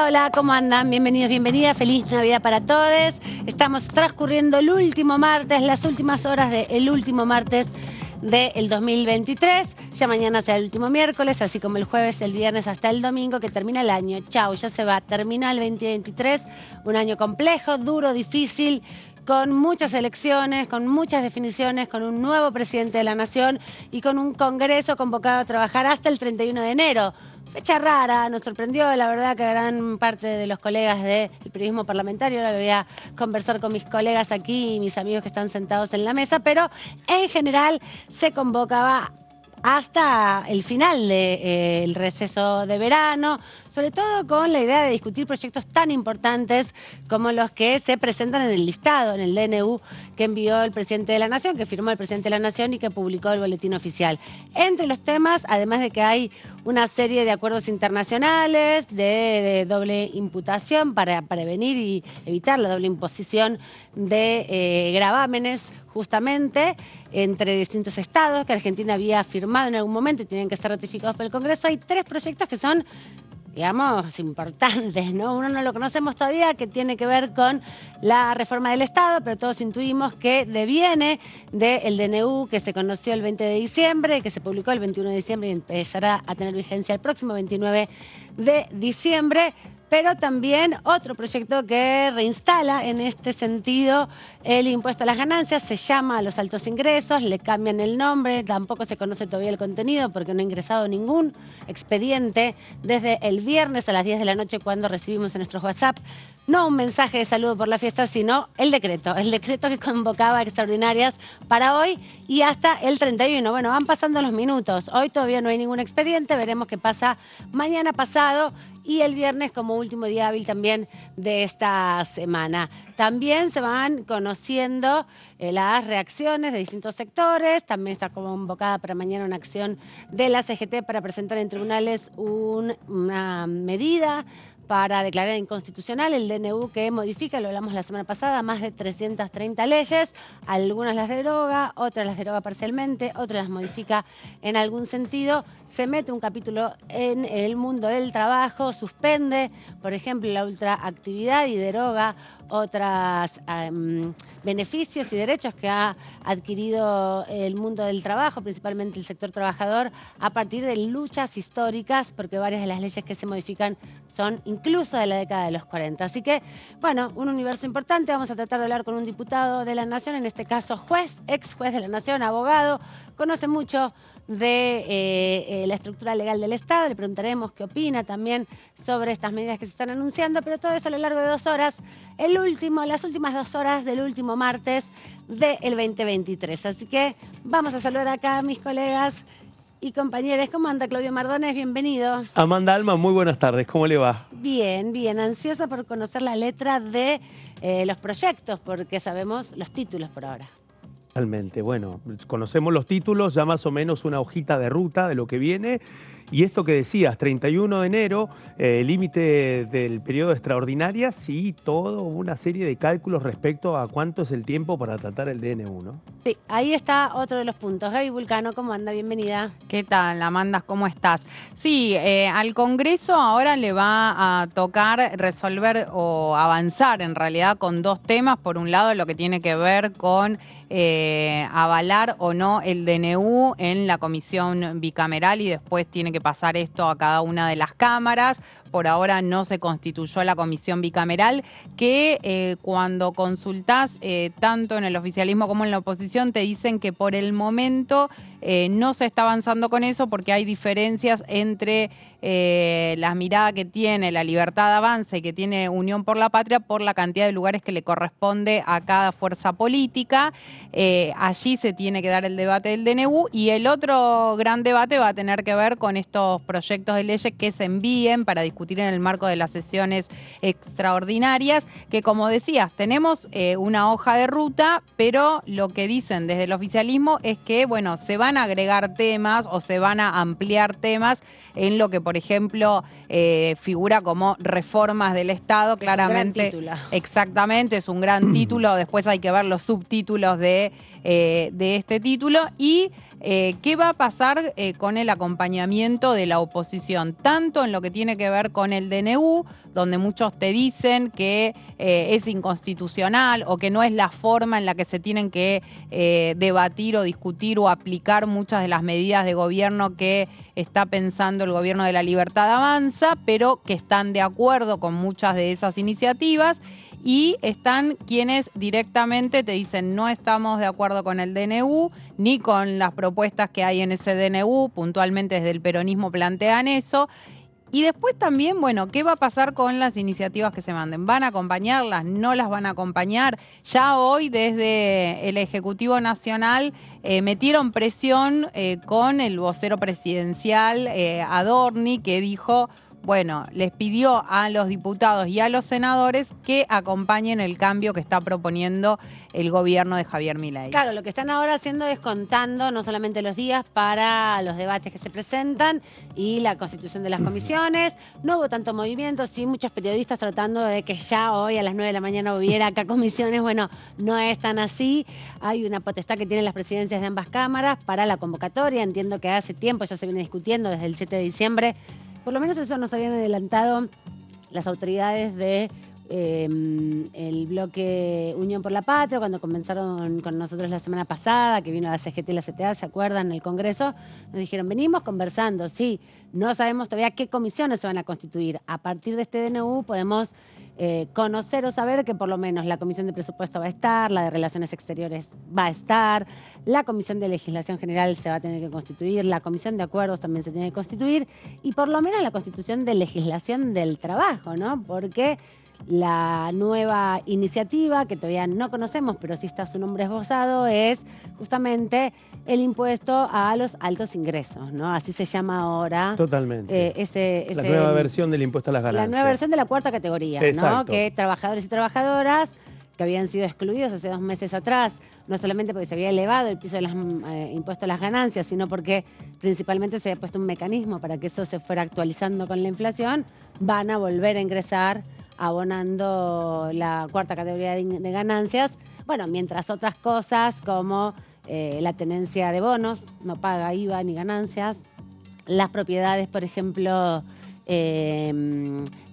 Hola, hola, ¿cómo andan? Bienvenidos, bienvenidas. Feliz Navidad para todos. Estamos transcurriendo el último martes, las últimas horas del último martes del 2023. Ya mañana será el último miércoles, así como el jueves, el viernes hasta el domingo, que termina el año. Chau, ya se va. Termina el 2023, un año complejo, duro, difícil, con muchas elecciones, con muchas definiciones, con un nuevo presidente de la Nación y con un Congreso convocado a trabajar hasta el 31 de enero. Fecha rara, nos sorprendió, la verdad, que gran parte de los colegas del periodismo parlamentario, ahora voy a conversar con mis colegas aquí y mis amigos que están sentados en la mesa, pero en general se convocaba hasta el final del receso de verano, sobre todo con la idea de discutir proyectos tan importantes como los que se presentan en el listado, en el DNU que envió el presidente de la Nación, que firmó el presidente de la Nación y que publicó el boletín oficial. Entre los temas, además de que hay una serie de acuerdos internacionales de doble imputación para prevenir y evitar la doble imposición de gravámenes, justamente, entre distintos estados que Argentina había firmado en algún momento y tienen que ser ratificados por el Congreso. Hay tres proyectos que son, digamos, importantes, ¿no? Uno no lo conocemos todavía, que tiene que ver con la reforma del Estado, pero todos intuimos que deviene del DNU que se conoció el 20 de diciembre, que se publicó el 21 de diciembre y empezará a tener vigencia el próximo 29 de diciembre. Pero también otro proyecto que reinstala en este sentido el impuesto a las ganancias, se llama a los altos ingresos, le cambian el nombre, tampoco se conoce todavía el contenido porque no ha ingresado ningún expediente desde el viernes a las 10 de la noche cuando recibimos en nuestros WhatsApp no un mensaje de saludo por la fiesta, sino el decreto que convocaba extraordinarias para hoy y hasta el 31. Bueno, van pasando los minutos, hoy todavía no hay ningún expediente, veremos qué pasa mañana pasado y el viernes como último día hábil también de esta semana. También se van conociendo las reacciones de distintos sectores, también está convocada para mañana una acción de la CGT para presentar en tribunales una medida para declarar inconstitucional el DNU que modifica, lo hablamos la semana pasada, más de 330 leyes, algunas las deroga, otras las deroga parcialmente, otras las modifica en algún sentido, se mete un capítulo en el mundo del trabajo, suspende, por ejemplo, la ultraactividad y deroga otros beneficios y derechos que ha adquirido el mundo del trabajo, principalmente el sector trabajador, a partir de luchas históricas, porque varias de las leyes que se modifican son incluso de la década de los 40. Así que, bueno, un universo importante. Vamos a tratar de hablar con un diputado de la Nación, en este caso juez, ex juez de la Nación, abogado, conoce mucho de la estructura legal del Estado. Le preguntaremos qué opina también sobre estas medidas que se están anunciando, pero todo eso a lo largo de 2 horas, las últimas 2 horas del último martes del 2023. Así que vamos a saludar acá a mis colegas y compañeros. ¿Cómo anda Claudio Mardones? Bienvenido. Amanda Alma, muy buenas tardes. ¿Cómo le va? Bien, bien. Ansiosa por conocer la letra de los proyectos, porque sabemos los títulos por ahora. Totalmente. Bueno, conocemos los títulos, ya más o menos una hojita de ruta de lo que viene. Y esto que decías, 31 de enero, límite del periodo de extraordinarias y toda una serie de cálculos respecto a cuánto es el tiempo para tratar el DNU, ¿no? Sí, ahí está otro de los puntos. Gaby Vulcano, ¿cómo anda? Bienvenida. ¿Qué tal, Amanda? ¿Cómo estás? Sí, al Congreso ahora le va a tocar resolver o avanzar en realidad con 2 temas. Por un lado, lo que tiene que ver con avalar o no el DNU en la comisión bicameral y después tiene que pasar esto a cada una de las cámaras. Por ahora no se constituyó la comisión bicameral, que cuando consultás tanto en el oficialismo como en la oposición te dicen que por el momento no se está avanzando con eso porque hay diferencias entre la mirada que tiene la Libertad de Avance y que tiene Unión por la Patria por la cantidad de lugares que le corresponde a cada fuerza política. Allí se tiene que dar el debate del DNU y el otro gran debate va a tener que ver con estos proyectos de leyes que se envíen para discutir en el marco de las sesiones extraordinarias, que como decías, tenemos una hoja de ruta, pero lo que dicen desde el oficialismo es que, bueno, se van a agregar temas o se van a ampliar temas en lo que, por ejemplo, figura como reformas del Estado, claramente. Es un gran título. Exactamente, es un gran título. Después hay que ver los subtítulos de este título y qué va a pasar con el acompañamiento de la oposición, tanto en lo que tiene que ver con el DNU donde muchos te dicen que es inconstitucional o que no es la forma en la que se tienen que debatir o discutir o aplicar muchas de las medidas de gobierno que está pensando el gobierno de la Libertad Avanza, pero que están de acuerdo con muchas de esas iniciativas. Y están quienes directamente te dicen no estamos de acuerdo con el DNU ni con las propuestas que hay en ese DNU, puntualmente desde el peronismo plantean eso. Y después también, bueno, ¿qué va a pasar con las iniciativas que se manden? ¿Van a acompañarlas? ¿No las van a acompañar? Ya hoy desde el Ejecutivo Nacional metieron presión con el vocero presidencial Adorni, que dijo... Bueno, les pidió a los diputados y a los senadores que acompañen el cambio que está proponiendo el gobierno de Javier Milei. Claro, lo que están ahora haciendo es contando no solamente los días para los debates que se presentan y la constitución de las comisiones. No hubo tanto movimiento, sí, muchos periodistas tratando de que ya hoy a las 9 de la mañana hubiera acá comisiones. Bueno, no es tan así. Hay una potestad que tienen las presidencias de ambas cámaras para la convocatoria. Entiendo que hace tiempo ya se viene discutiendo desde el 7 de diciembre. Por lo menos eso nos habían adelantado las autoridades de el bloque Unión por la Patria, cuando comenzaron con nosotros la semana pasada, que vino la CGT y la CTA, ¿se acuerdan? En el Congreso, nos dijeron, venimos conversando, sí, no sabemos todavía qué comisiones se van a constituir. A partir de este DNU podemos conocer o saber que por lo menos la Comisión de Presupuesto va a estar, la de Relaciones Exteriores va a estar, la Comisión de Legislación General se va a tener que constituir, la Comisión de Acuerdos también se tiene que constituir y por lo menos la Constitución de Legislación del Trabajo, ¿no? Porque la nueva iniciativa, que todavía no conocemos, pero sí está su nombre esbozado, es justamente el impuesto a los altos ingresos, ¿no? Así se llama ahora. Totalmente. La nueva versión del impuesto a las ganancias. La nueva versión de la cuarta categoría, ¿no? Que trabajadores y trabajadoras que habían sido excluidos hace 2 meses atrás, no solamente porque se había elevado el piso de los impuestos a las ganancias, sino porque principalmente se había puesto un mecanismo para que eso se fuera actualizando con la inflación, van a volver a ingresar abonando la cuarta categoría de ganancias, bueno, mientras otras cosas como la tenencia de bonos, no paga IVA ni ganancias, las propiedades, por ejemplo,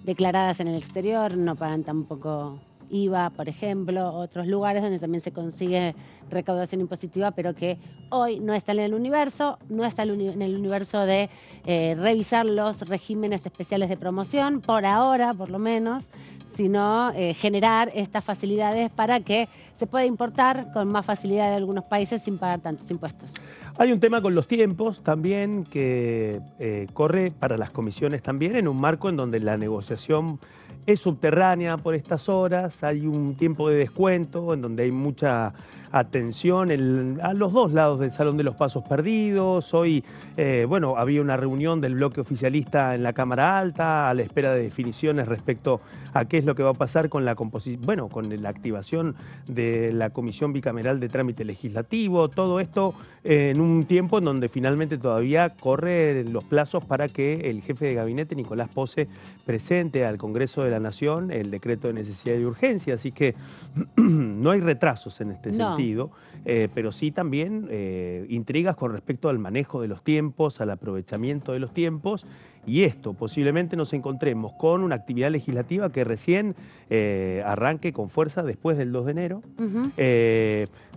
declaradas en el exterior, no pagan tampoco IVA, por ejemplo, otros lugares donde también se consigue recaudación impositiva, pero que hoy no está en el universo, no está en el universo de revisar los regímenes especiales de promoción, por ahora, por lo menos, sino generar estas facilidades para que se pueda importar con más facilidad de algunos países sin pagar tantos impuestos. Hay un tema con los tiempos también que corre para las comisiones también en un marco en donde la negociación es subterránea por estas horas, hay un tiempo de descuento en donde hay mucha atención a los dos lados del Salón de los Pasos Perdidos. Hoy, bueno, había una reunión del bloque oficialista en la Cámara Alta a la espera de definiciones respecto a qué es lo que va a pasar con la composición, con la activación de la Comisión Bicameral de Trámite Legislativo. Todo esto en un tiempo en donde finalmente todavía corren los plazos para que el jefe de gabinete, Nicolás Posse, presente al Congreso de la Nación el decreto de necesidad y urgencia. Así que no hay retrasos en este sentido, pero sí también intrigas con respecto al manejo de los tiempos, al aprovechamiento de los tiempos. Y esto, posiblemente nos encontremos con una actividad legislativa que recién arranque con fuerza después del 2 de enero.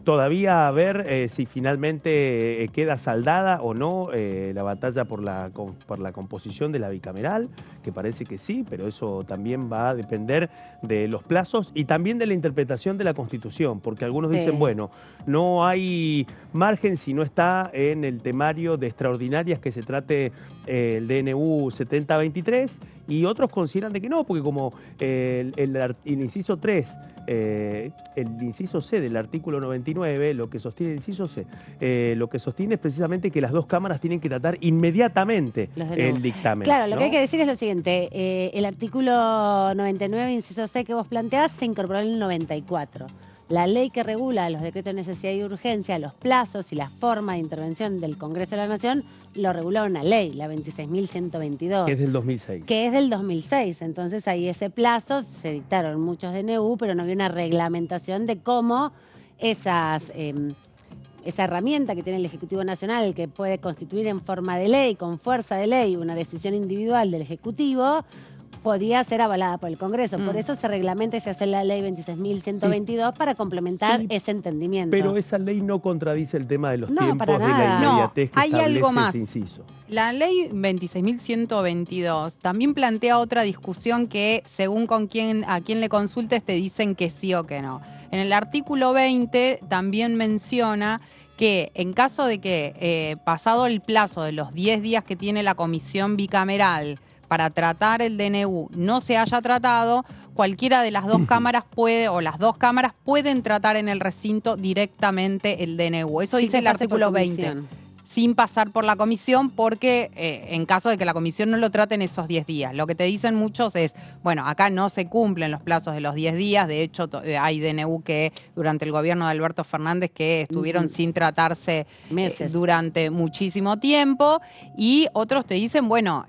Todavía a ver si finalmente queda saldada o no la batalla por la composición de la bicameral, que parece que sí, pero eso también va a depender de los plazos y también de la interpretación de la Constitución, porque algunos dicen, bueno, no hay margen si no está en el temario de extraordinarias que se trate el DNU 7023, y otros consideran de que no, porque como el inciso 3, el inciso C del artículo 99, lo que sostiene el inciso C, lo que sostiene es precisamente que las dos cámaras tienen que tratar inmediatamente el dictamen. Claro, lo que hay que decir es lo siguiente, el artículo 99, inciso C que vos planteás, se incorporó en el 94. La ley que regula los decretos de necesidad y urgencia, los plazos y la forma de intervención del Congreso de la Nación, lo regula una ley, la 26.122. Que es del 2006. Que es del 2006. Entonces ahí ese plazo, se dictaron muchos DNU, pero no había una reglamentación de cómo esa herramienta que tiene el Ejecutivo Nacional, que puede constituir en forma de ley, con fuerza de ley, una decisión individual del Ejecutivo, podía ser avalada por el Congreso. Por eso se reglamenta y se hace la ley 26.122 para complementar ese entendimiento. Pero esa ley no contradice el tema de los No, tiempos, para de la nada. inmediatez que hay establece algo más. ese inciso. La ley 26.122 también plantea otra discusión que según a quién le consultes te dicen que sí o que no. En el artículo 20 también menciona que en caso de que pasado el plazo de los 10 días que tiene la comisión bicameral para tratar el DNU no se haya tratado, cualquiera de las dos cámaras puede, o las dos cámaras pueden tratar en el recinto directamente el DNU. Eso dice el artículo 20. Sin pasar por la comisión, porque en caso de que la comisión no lo trate en esos 10 días. Lo que te dicen muchos es, bueno, acá no se cumplen los plazos de los 10 días, de hecho hay DNU que durante el gobierno de Alberto Fernández que estuvieron sin tratarse meses durante muchísimo tiempo, y otros te dicen, bueno,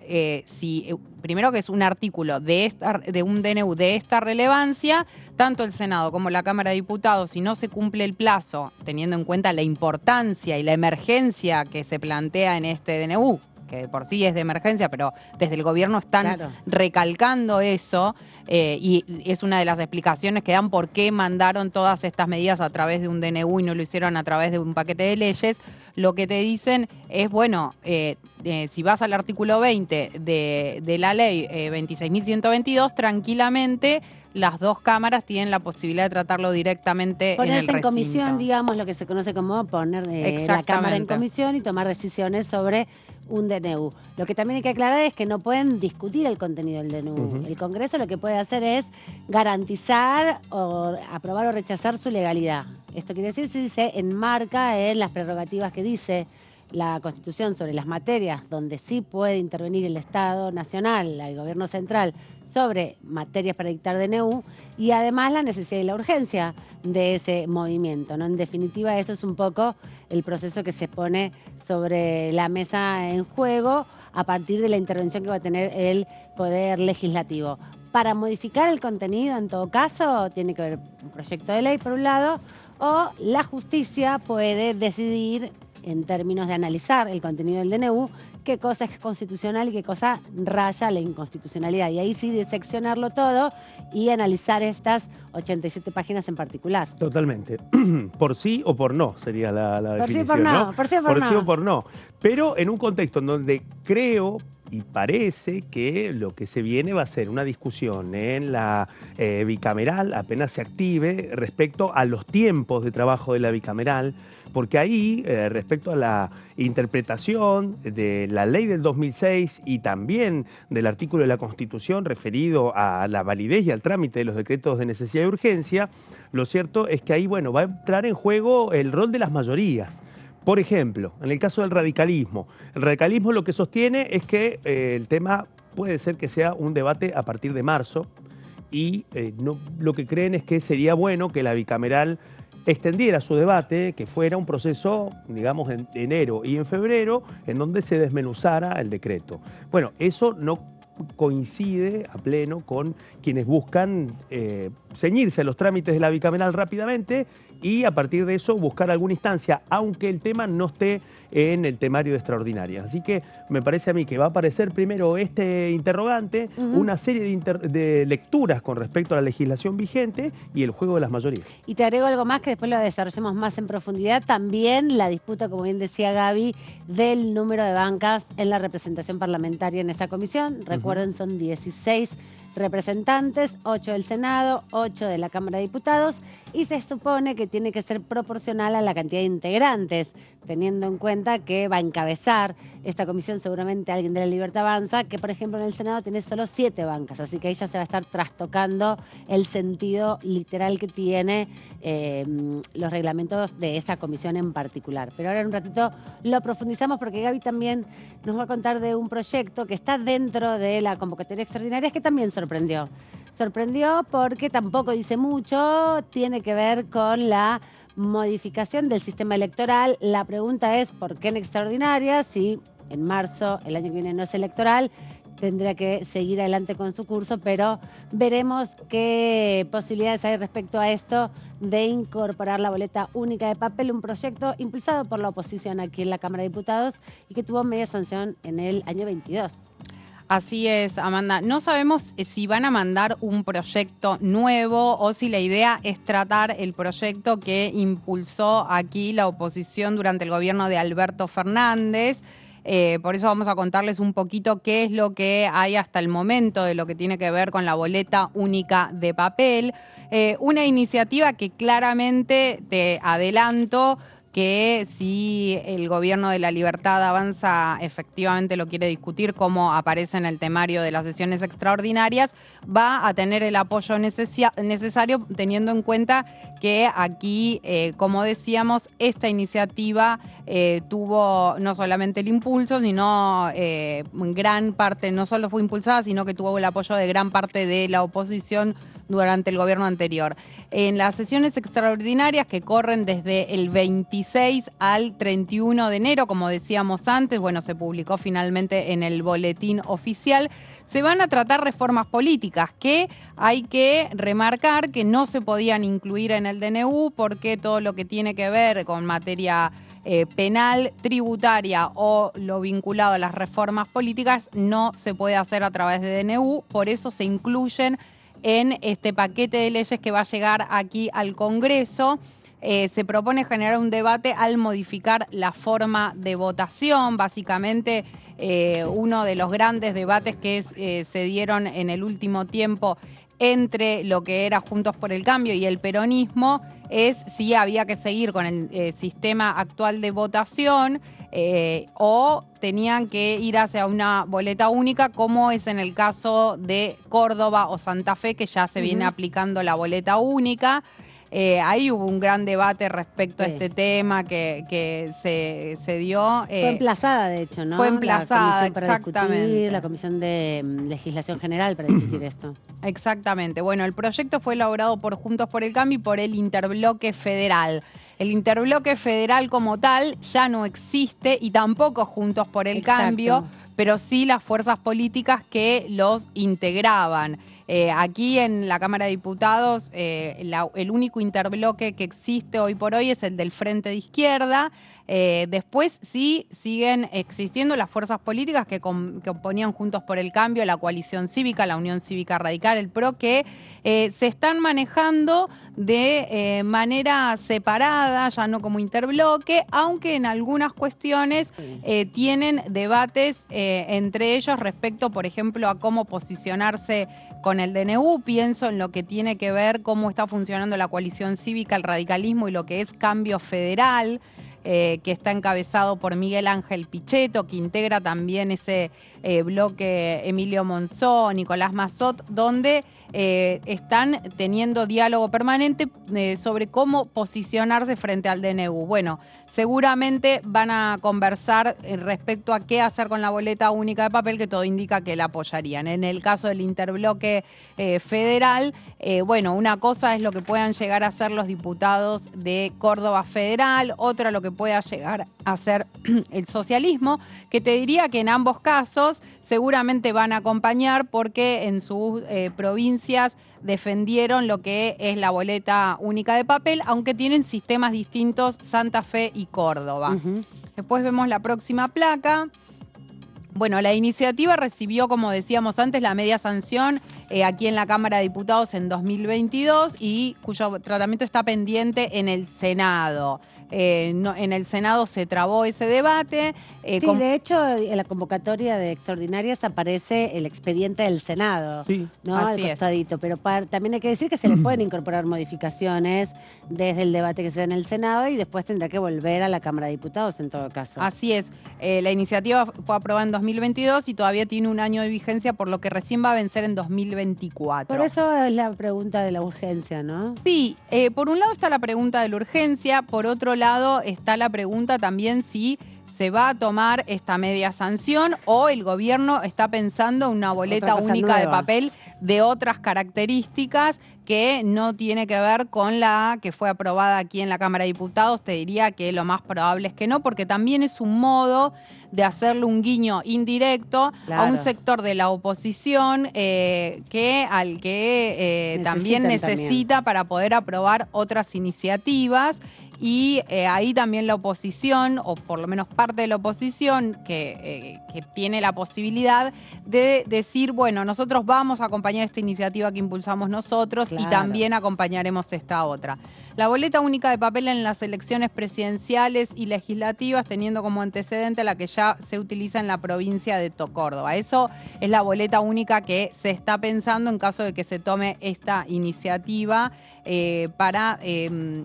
primero que es un artículo de un DNU de esta relevancia, tanto el Senado como la Cámara de Diputados, si no se cumple el plazo, teniendo en cuenta la importancia y la emergencia que se plantea en este DNU, que de por sí es de emergencia, pero desde el gobierno están recalcando eso, y es una de las explicaciones que dan por qué mandaron todas estas medidas a través de un DNU y no lo hicieron a través de un paquete de leyes. Lo que te dicen es, bueno, si vas al artículo 20 de la ley 26.122, tranquilamente las dos cámaras tienen la posibilidad de tratarlo directamente en el recinto. Ponerse en comisión, digamos, lo que se conoce como poner la cámara en comisión y tomar decisiones sobre un DNU. Lo que también hay que aclarar es que no pueden discutir el contenido del DNU. El Congreso lo que puede hacer es garantizar o aprobar o rechazar su legalidad. Esto quiere decir si se enmarca en las prerrogativas que dice la Constitución sobre las materias donde sí puede intervenir el Estado Nacional, el Gobierno Central, sobre materias para dictar DNU, y además la necesidad y la urgencia de ese movimiento, ¿no? En definitiva, eso es un poco el proceso que se pone sobre la mesa en juego a partir de la intervención que va a tener el Poder Legislativo. Para modificar el contenido, en todo caso, tiene que haber un proyecto de ley, por un lado, o la justicia puede decidir, en términos de analizar el contenido del DNU, qué cosa es constitucional y qué cosa raya la inconstitucionalidad. Y ahí sí diseccionarlo todo y analizar estas 87 páginas en particular. Totalmente. Por sí o por no sería la definición, por sí o por no, ¿no? por sí o por no. Sí o por no. Pero en un contexto en donde creo y parece que lo que se viene va a ser una discusión en la bicameral, apenas se active, respecto a los tiempos de trabajo de la bicameral, porque ahí, respecto a la interpretación de la ley del 2006 y también del artículo de la Constitución referido a la validez y al trámite de los decretos de necesidad y urgencia, lo cierto es que ahí, bueno, va a entrar en juego el rol de las mayorías. Por ejemplo, en el caso del radicalismo, el radicalismo lo que sostiene es que el tema puede ser que sea un debate a partir de marzo y lo que creen es que sería bueno que la bicameral extendiera su debate, que fuera un proceso, digamos, en enero y en febrero, en donde se desmenuzara el decreto. Bueno, eso no coincide a pleno con quienes buscan ceñirse a los trámites de la bicameral rápidamente y a partir de eso buscar alguna instancia, aunque el tema no esté en el temario de extraordinarias. Así que me parece a mí que va a aparecer primero este interrogante, una serie de lecturas con respecto a la legislación vigente y el juego de las mayorías. Y te agrego algo más que después lo desarrollemos más en profundidad, también la disputa, como bien decía Gaby, del número de bancas en la representación parlamentaria en esa comisión. Recuerden, son 16 representantes, 8 del Senado, 8 de la Cámara de Diputados, y se supone que tiene que ser proporcional a la cantidad de integrantes, teniendo en cuenta que va a encabezar esta comisión seguramente alguien de la Libertad Avanza, que por ejemplo en el Senado tiene solo 7 bancas, así que ahí ya se va a estar trastocando el sentido literal que tiene los reglamentos de esa comisión en particular. Pero ahora en un ratito lo profundizamos porque Gaby también nos va a contar de un proyecto que está dentro de la convocatoria extraordinaria que también sorprendió. Sorprendió porque tampoco dice mucho, tiene que ver con la modificación del sistema electoral. La pregunta es, ¿por qué en extraordinaria? Si en marzo, el año que viene no es electoral, tendría que seguir adelante con su curso, pero veremos qué posibilidades hay respecto a esto de incorporar la boleta única de papel, un proyecto impulsado por la oposición aquí en la Cámara de Diputados y que tuvo media sanción en el año 22. Así es, Amanda. No sabemos si van a mandar un proyecto nuevo o si la idea es tratar el proyecto que impulsó aquí la oposición durante el gobierno de Alberto Fernández. Por eso vamos a contarles un poquito qué es lo que hay hasta el momento de lo que tiene que ver con la boleta única de papel. Una iniciativa que claramente, te adelanto, que si el gobierno de la Libertad Avanza efectivamente lo quiere discutir, como aparece en el temario de las sesiones extraordinarias, va a tener el apoyo necesario, teniendo en cuenta que aquí, como decíamos, esta iniciativa tuvo no solamente el impulso, sino gran parte, no solo fue impulsada, sino que tuvo el apoyo de gran parte de la oposición durante el gobierno anterior. En las sesiones extraordinarias que corren desde el 26 al 31 de enero, como decíamos antes, bueno, se publicó finalmente en el boletín oficial, se van a tratar reformas políticas que hay que remarcar que no se podían incluir en el DNU porque todo lo que tiene que ver con materia penal, tributaria o lo vinculado a las reformas políticas no se puede hacer a través de DNU, por eso se incluyen en este paquete de leyes que va a llegar aquí al Congreso. Se propone generar un debate al modificar la forma de votación. Básicamente, uno de los grandes debates que se dieron en el último tiempo entre lo que era Juntos por el Cambio y el peronismo es si había que seguir con el sistema actual de votación o tenían que ir hacia una boleta única, como es en el caso de Córdoba o Santa Fe, que ya se viene aplicando la boleta única. Ahí hubo un gran debate respecto a este tema que se dio. Fue emplazada, de hecho, ¿no? Fue emplazada, exactamente. La Comisión de Legislación General para discutir esto. Exactamente. Bueno, el proyecto fue elaborado por Juntos por el Cambio y por el Interbloque Federal. El Interbloque Federal como tal ya no existe y tampoco Juntos por el Cambio, pero sí las fuerzas políticas que los integraban. Aquí en la Cámara de Diputados el único interbloque que existe hoy por hoy es el del Frente de Izquierda. Después sí siguen existiendo las fuerzas políticas que componían Juntos por el Cambio, la Coalición Cívica, la Unión Cívica Radical, el PRO, que se están manejando de manera separada, ya no como interbloque, aunque en algunas cuestiones tienen debates entre ellos respecto, por ejemplo, a cómo posicionarse con el DNU. Pienso en lo que tiene que ver cómo está funcionando la Coalición Cívica, el radicalismo y lo que es Cambio Federal, que está encabezado por Miguel Ángel Pichetto, que integra también ese bloque Emilio Monzó, Nicolás Massot, donde están teniendo diálogo permanente sobre cómo posicionarse frente al DNU. Bueno, seguramente van a conversar respecto a qué hacer con la boleta única de papel, que todo indica que la apoyarían. En el caso del interbloque federal, bueno, una cosa es lo que puedan llegar a hacer los diputados de Córdoba Federal, otra lo que pueda llegar a ser el socialismo, que te diría que en ambos casos seguramente van a acompañar porque en sus provincias defendieron lo que es la boleta única de papel, aunque tienen sistemas distintos Santa Fe y Córdoba. Después vemos la próxima placa. Bueno, la iniciativa recibió, como decíamos antes, la media sanción aquí en la Cámara de Diputados en 2022 y cuyo tratamiento está pendiente en el Senado. En el Senado se trabó ese debate. Sí, de hecho, en la convocatoria de extraordinarias aparece el expediente del Senado, ¿no? Así al costadito. Pero también hay que decir que se le pueden incorporar modificaciones desde el debate que se da en el Senado y después tendrá que volver a la Cámara de Diputados en todo caso. Así es. La iniciativa fue aprobada en 2022 y todavía tiene un año de vigencia, por lo que recién va a vencer en 2024. Por eso es la pregunta de la urgencia, ¿no? Sí, por un lado está la pregunta de la urgencia, por otro lado está la pregunta también si se va a tomar esta media sanción o el gobierno está pensando en una boleta única de papel de otras características que no tiene que ver con la que fue aprobada aquí en la Cámara de Diputados. Te diría que lo más probable es que no, porque también es un modo de hacerle un guiño indirecto a un sector de la oposición también necesita para poder aprobar otras iniciativas. y ahí también la oposición, o por lo menos parte de la oposición, que tiene la posibilidad de decir, bueno, nosotros vamos a acompañar esta iniciativa que impulsamos nosotros y también acompañaremos esta otra. La boleta única de papel en las elecciones presidenciales y legislativas, teniendo como antecedente la que ya se utiliza en la provincia de Córdoba. Eso es la boleta única que se está pensando en caso de que se tome esta iniciativa para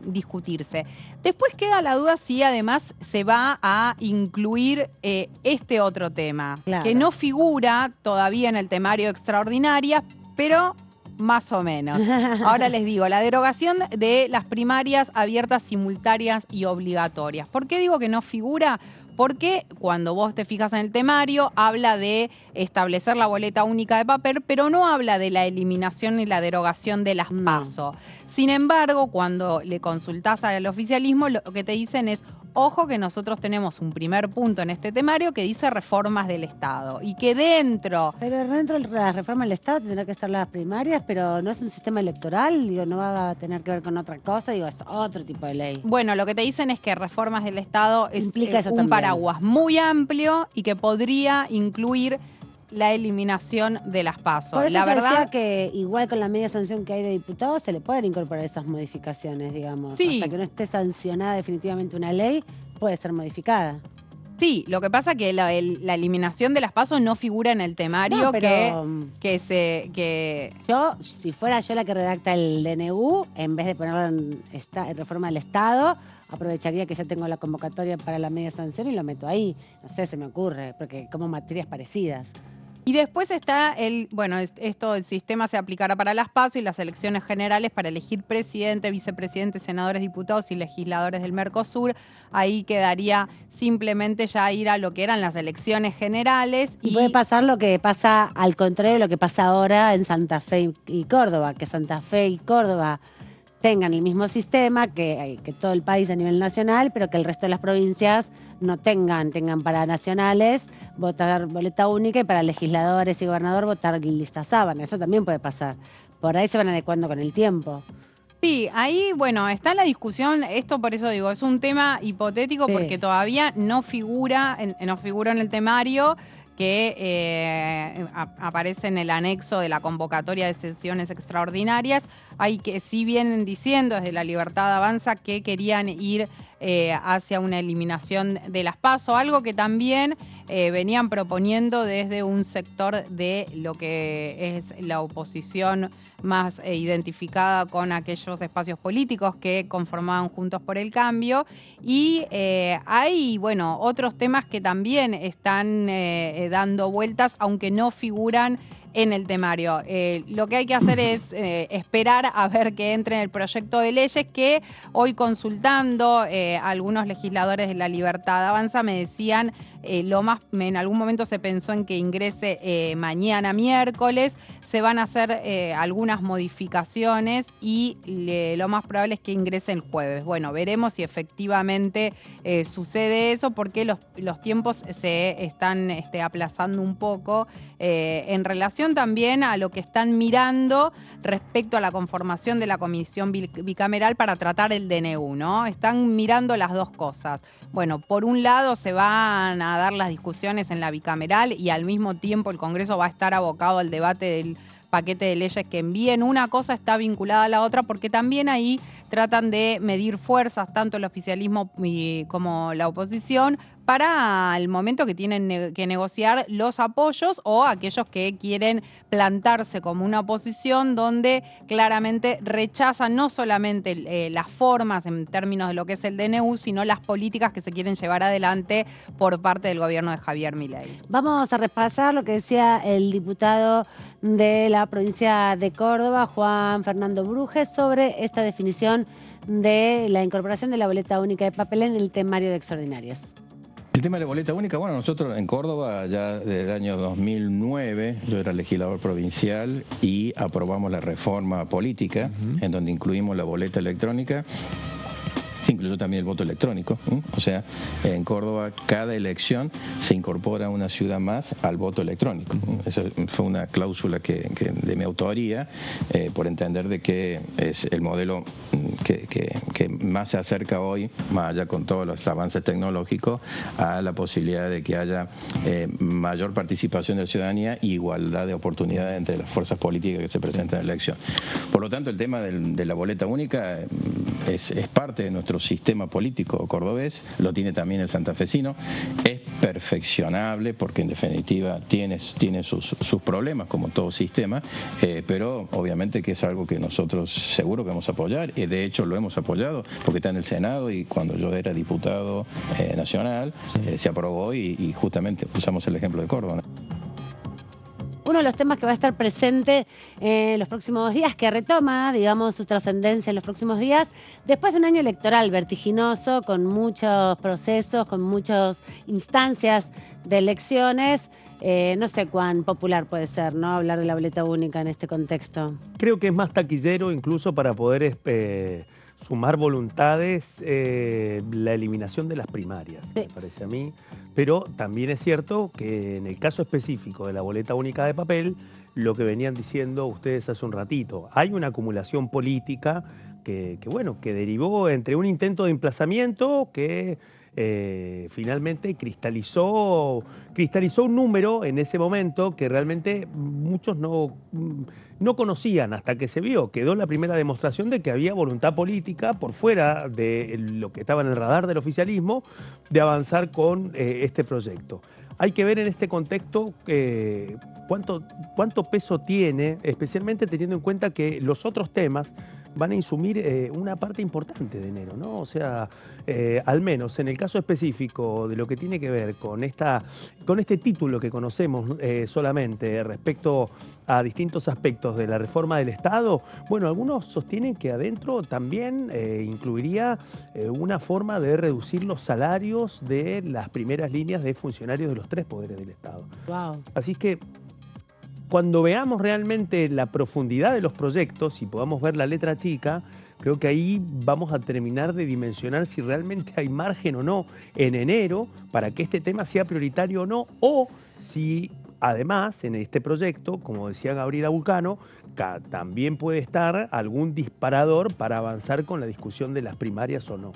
discutirse. Después queda la duda si además se va a incluir este otro tema, que no figura todavía en el temario extraordinarias, pero más o menos. Ahora les digo, la derogación de las primarias abiertas, simultáneas y obligatorias. ¿Por qué digo que no figura? Porque cuando vos te fijas en el temario, habla de establecer la boleta única de papel, pero no habla de la eliminación y la derogación de las PASO. Sin embargo, cuando le consultás al oficialismo, lo que te dicen es, ojo que nosotros tenemos un primer punto en este temario que dice reformas del Estado y que dentro... Pero dentro de la reforma del Estado tendrá que estar las primarias, pero no es un sistema electoral, digo, no va a tener que ver con otra cosa, digo, es otro tipo de ley. Bueno, lo que te dicen es que reformas del Estado es Implica un paraguas muy amplio y que podría incluir la eliminación de las PASO. Por eso la verdad decía que igual con la media sanción que hay de diputados se le pueden incorporar esas modificaciones, digamos. Sí. Hasta que no esté sancionada definitivamente una ley, puede ser modificada. Sí, lo que pasa es que la eliminación de las PASO no figura en el temario. No, pero, Yo, si fuera yo la que redacta el DNU, en vez de ponerlo en reforma del Estado, aprovecharía que ya tengo la convocatoria para la media sanción y lo meto ahí. No sé, se me ocurre, porque como materias parecidas. Y después está el sistema se aplicará para las PASO y las elecciones generales para elegir presidente, vicepresidente, senadores, diputados y legisladores del Mercosur. Ahí quedaría simplemente ya ir a lo que eran las elecciones generales. Y puede pasar lo que pasa al contrario de lo que pasa ahora en Santa Fe y Córdoba, que Santa Fe y Córdoba tengan el mismo sistema que todo el país a nivel nacional, pero que el resto de las provincias no tengan para nacionales votar boleta única y para legisladores y gobernador votar lista sábana. Eso también puede pasar. Por ahí se van adecuando con el tiempo. Sí, ahí, bueno, está la discusión, esto por eso digo, es un tema hipotético porque todavía no figura en el temario que aparece en el anexo de la convocatoria de sesiones extraordinarias. Hay que, sí vienen diciendo desde La Libertad Avanza que querían ir hacia una eliminación de las PASO, algo que también venían proponiendo desde un sector de lo que es la oposición más identificada con aquellos espacios políticos que conformaban Juntos por el Cambio. Y hay, bueno, otros temas que también están dando vueltas, aunque no figuran en el temario. Lo que hay que hacer es esperar a ver que entre en el proyecto de leyes que hoy consultando algunos legisladores de La Libertad Avanza me decían en algún momento se pensó en que ingrese mañana miércoles, se van a hacer algunas modificaciones y lo más probable es que ingrese el jueves. Bueno, veremos si efectivamente sucede eso porque los tiempos se están aplazando un poco en relación también a lo que están mirando respecto a la conformación de la comisión bicameral para tratar el DNU, ¿no? Están mirando las dos cosas. Bueno, por un lado se van a dar las discusiones en la bicameral y al mismo tiempo el Congreso va a estar abocado al debate del paquete de leyes que envíen. Una cosa está vinculada a la otra porque también ahí tratan de medir fuerzas, tanto el oficialismo como la oposición, para el momento que tienen que negociar los apoyos o aquellos que quieren plantarse como una oposición donde claramente rechazan no solamente las formas en términos de lo que es el DNU, sino las políticas que se quieren llevar adelante por parte del gobierno de Javier Milei. Vamos a repasar lo que decía el diputado de la provincia de Córdoba, Juan Fernando Brujes, sobre esta definición de la incorporación de la boleta única de papel en el temario de extraordinarias. El tema de la boleta única, bueno, nosotros en Córdoba ya desde el año 2009, yo era legislador provincial y aprobamos la reforma política, en donde incluimos la boleta electrónica. se incluyó también el voto electrónico. O sea, en Córdoba cada elección se incorpora una ciudad más al voto electrónico. Esa fue una cláusula de mi autoría, por entender de que es el modelo que más se acerca hoy, más allá con todos los avances tecnológicos, a la posibilidad de que haya mayor participación de la ciudadanía y igualdad de oportunidades entre las fuerzas políticas que se presentan en la elección. Por lo tanto, el tema de la boleta única es parte de nuestro sistema político cordobés, lo tiene también el santafesino, es perfeccionable porque en definitiva tiene sus problemas como todo sistema, pero obviamente que es algo que nosotros seguro que vamos a apoyar, y de hecho lo hemos apoyado porque está en el Senado, y cuando yo era diputado nacional se aprobó y justamente usamos el ejemplo de Córdoba, ¿no? Uno de los temas que va a estar presente en los próximos días, que retoma, digamos, su trascendencia en los próximos días, después de un año electoral vertiginoso, con muchos procesos, con muchas instancias de elecciones, no sé cuán popular puede ser, ¿no?, hablar de la boleta única en este contexto. Creo que es más taquillero incluso para poder sumar voluntades, la eliminación de las primarias, sí, me parece a mí. Pero también es cierto que en el caso específico de la boleta única de papel, lo que venían diciendo ustedes hace un ratito, hay una acumulación política que derivó entre un intento de emplazamiento que finalmente cristalizó un número en ese momento que realmente muchos no conocían hasta que se vio. Quedó la primera demostración de que había voluntad política por fuera de lo que estaba en el radar del oficialismo de avanzar con este proyecto. Hay que ver en este contexto cuánto peso tiene, especialmente teniendo en cuenta que los otros temas van a insumir una parte importante de enero, ¿no? O sea, al menos en el caso específico de lo que tiene que ver con este título que conocemos solamente respecto a distintos aspectos de la reforma del Estado, bueno, algunos sostienen que adentro también incluiría una forma de reducir los salarios de las primeras líneas de funcionarios de los 3 poderes del Estado. Wow. Así que cuando veamos realmente la profundidad de los proyectos y podamos ver la letra chica, creo que ahí vamos a terminar de dimensionar si realmente hay margen o no en enero para que este tema sea prioritario o no, o si además en este proyecto, como decía Gabriela Vulcano, también puede estar algún disparador para avanzar con la discusión de las primarias o no.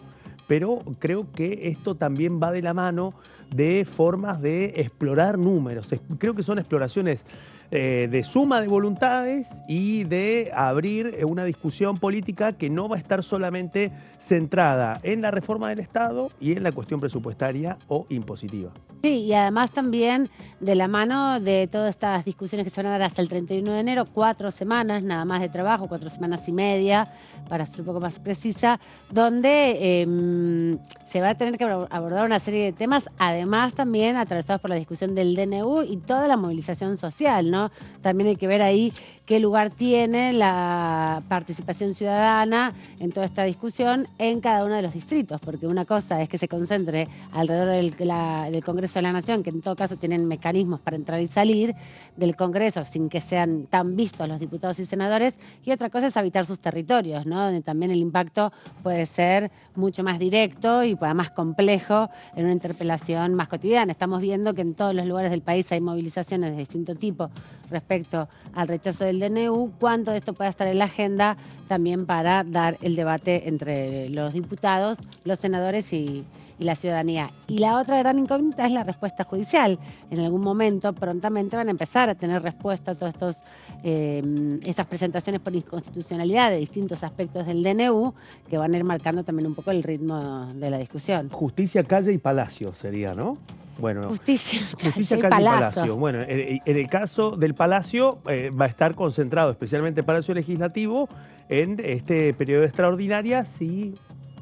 Pero creo que esto también va de la mano de formas de explorar números. Creo que son exploraciones de suma de voluntades y de abrir una discusión política que no va a estar solamente centrada en la reforma del Estado y en la cuestión presupuestaria o impositiva. Sí, y además también de la mano de todas estas discusiones que se van a dar hasta el 31 de enero, 4 semanas nada más de trabajo, 4 semanas y media, para ser un poco más precisa, donde se va a tener que abordar una serie de temas, además también atravesados por la discusión del DNU y toda la movilización social, ¿no? También hay que ver ahí qué lugar tiene la participación ciudadana en toda esta discusión en cada uno de los distritos, porque una cosa es que se concentre alrededor del Congreso de la Nación, que en todo caso tienen mecanismos para entrar y salir del Congreso sin que sean tan vistos los diputados y senadores, y otra cosa es habitar sus territorios, ¿no?, donde también el impacto puede ser mucho más directo y más complejo en una interpelación más cotidiana. Estamos viendo que en todos los lugares del país hay movilizaciones de distinto tipo respecto al rechazo del DNU, cuánto de esto puede estar en la agenda también para dar el debate entre los diputados, los senadores y la ciudadanía. Y la otra gran incógnita es la respuesta judicial. En algún momento, prontamente, van a empezar a tener respuesta a todas estas presentaciones por inconstitucionalidad de distintos aspectos del DNU, que van a ir marcando también un poco el ritmo de la discusión. Justicia, calle y palacio sería, ¿no? Bueno, Justicia, calle y Palacio. Bueno, en el caso del Palacio va a estar concentrado, especialmente el Palacio Legislativo, en este periodo de extraordinarias y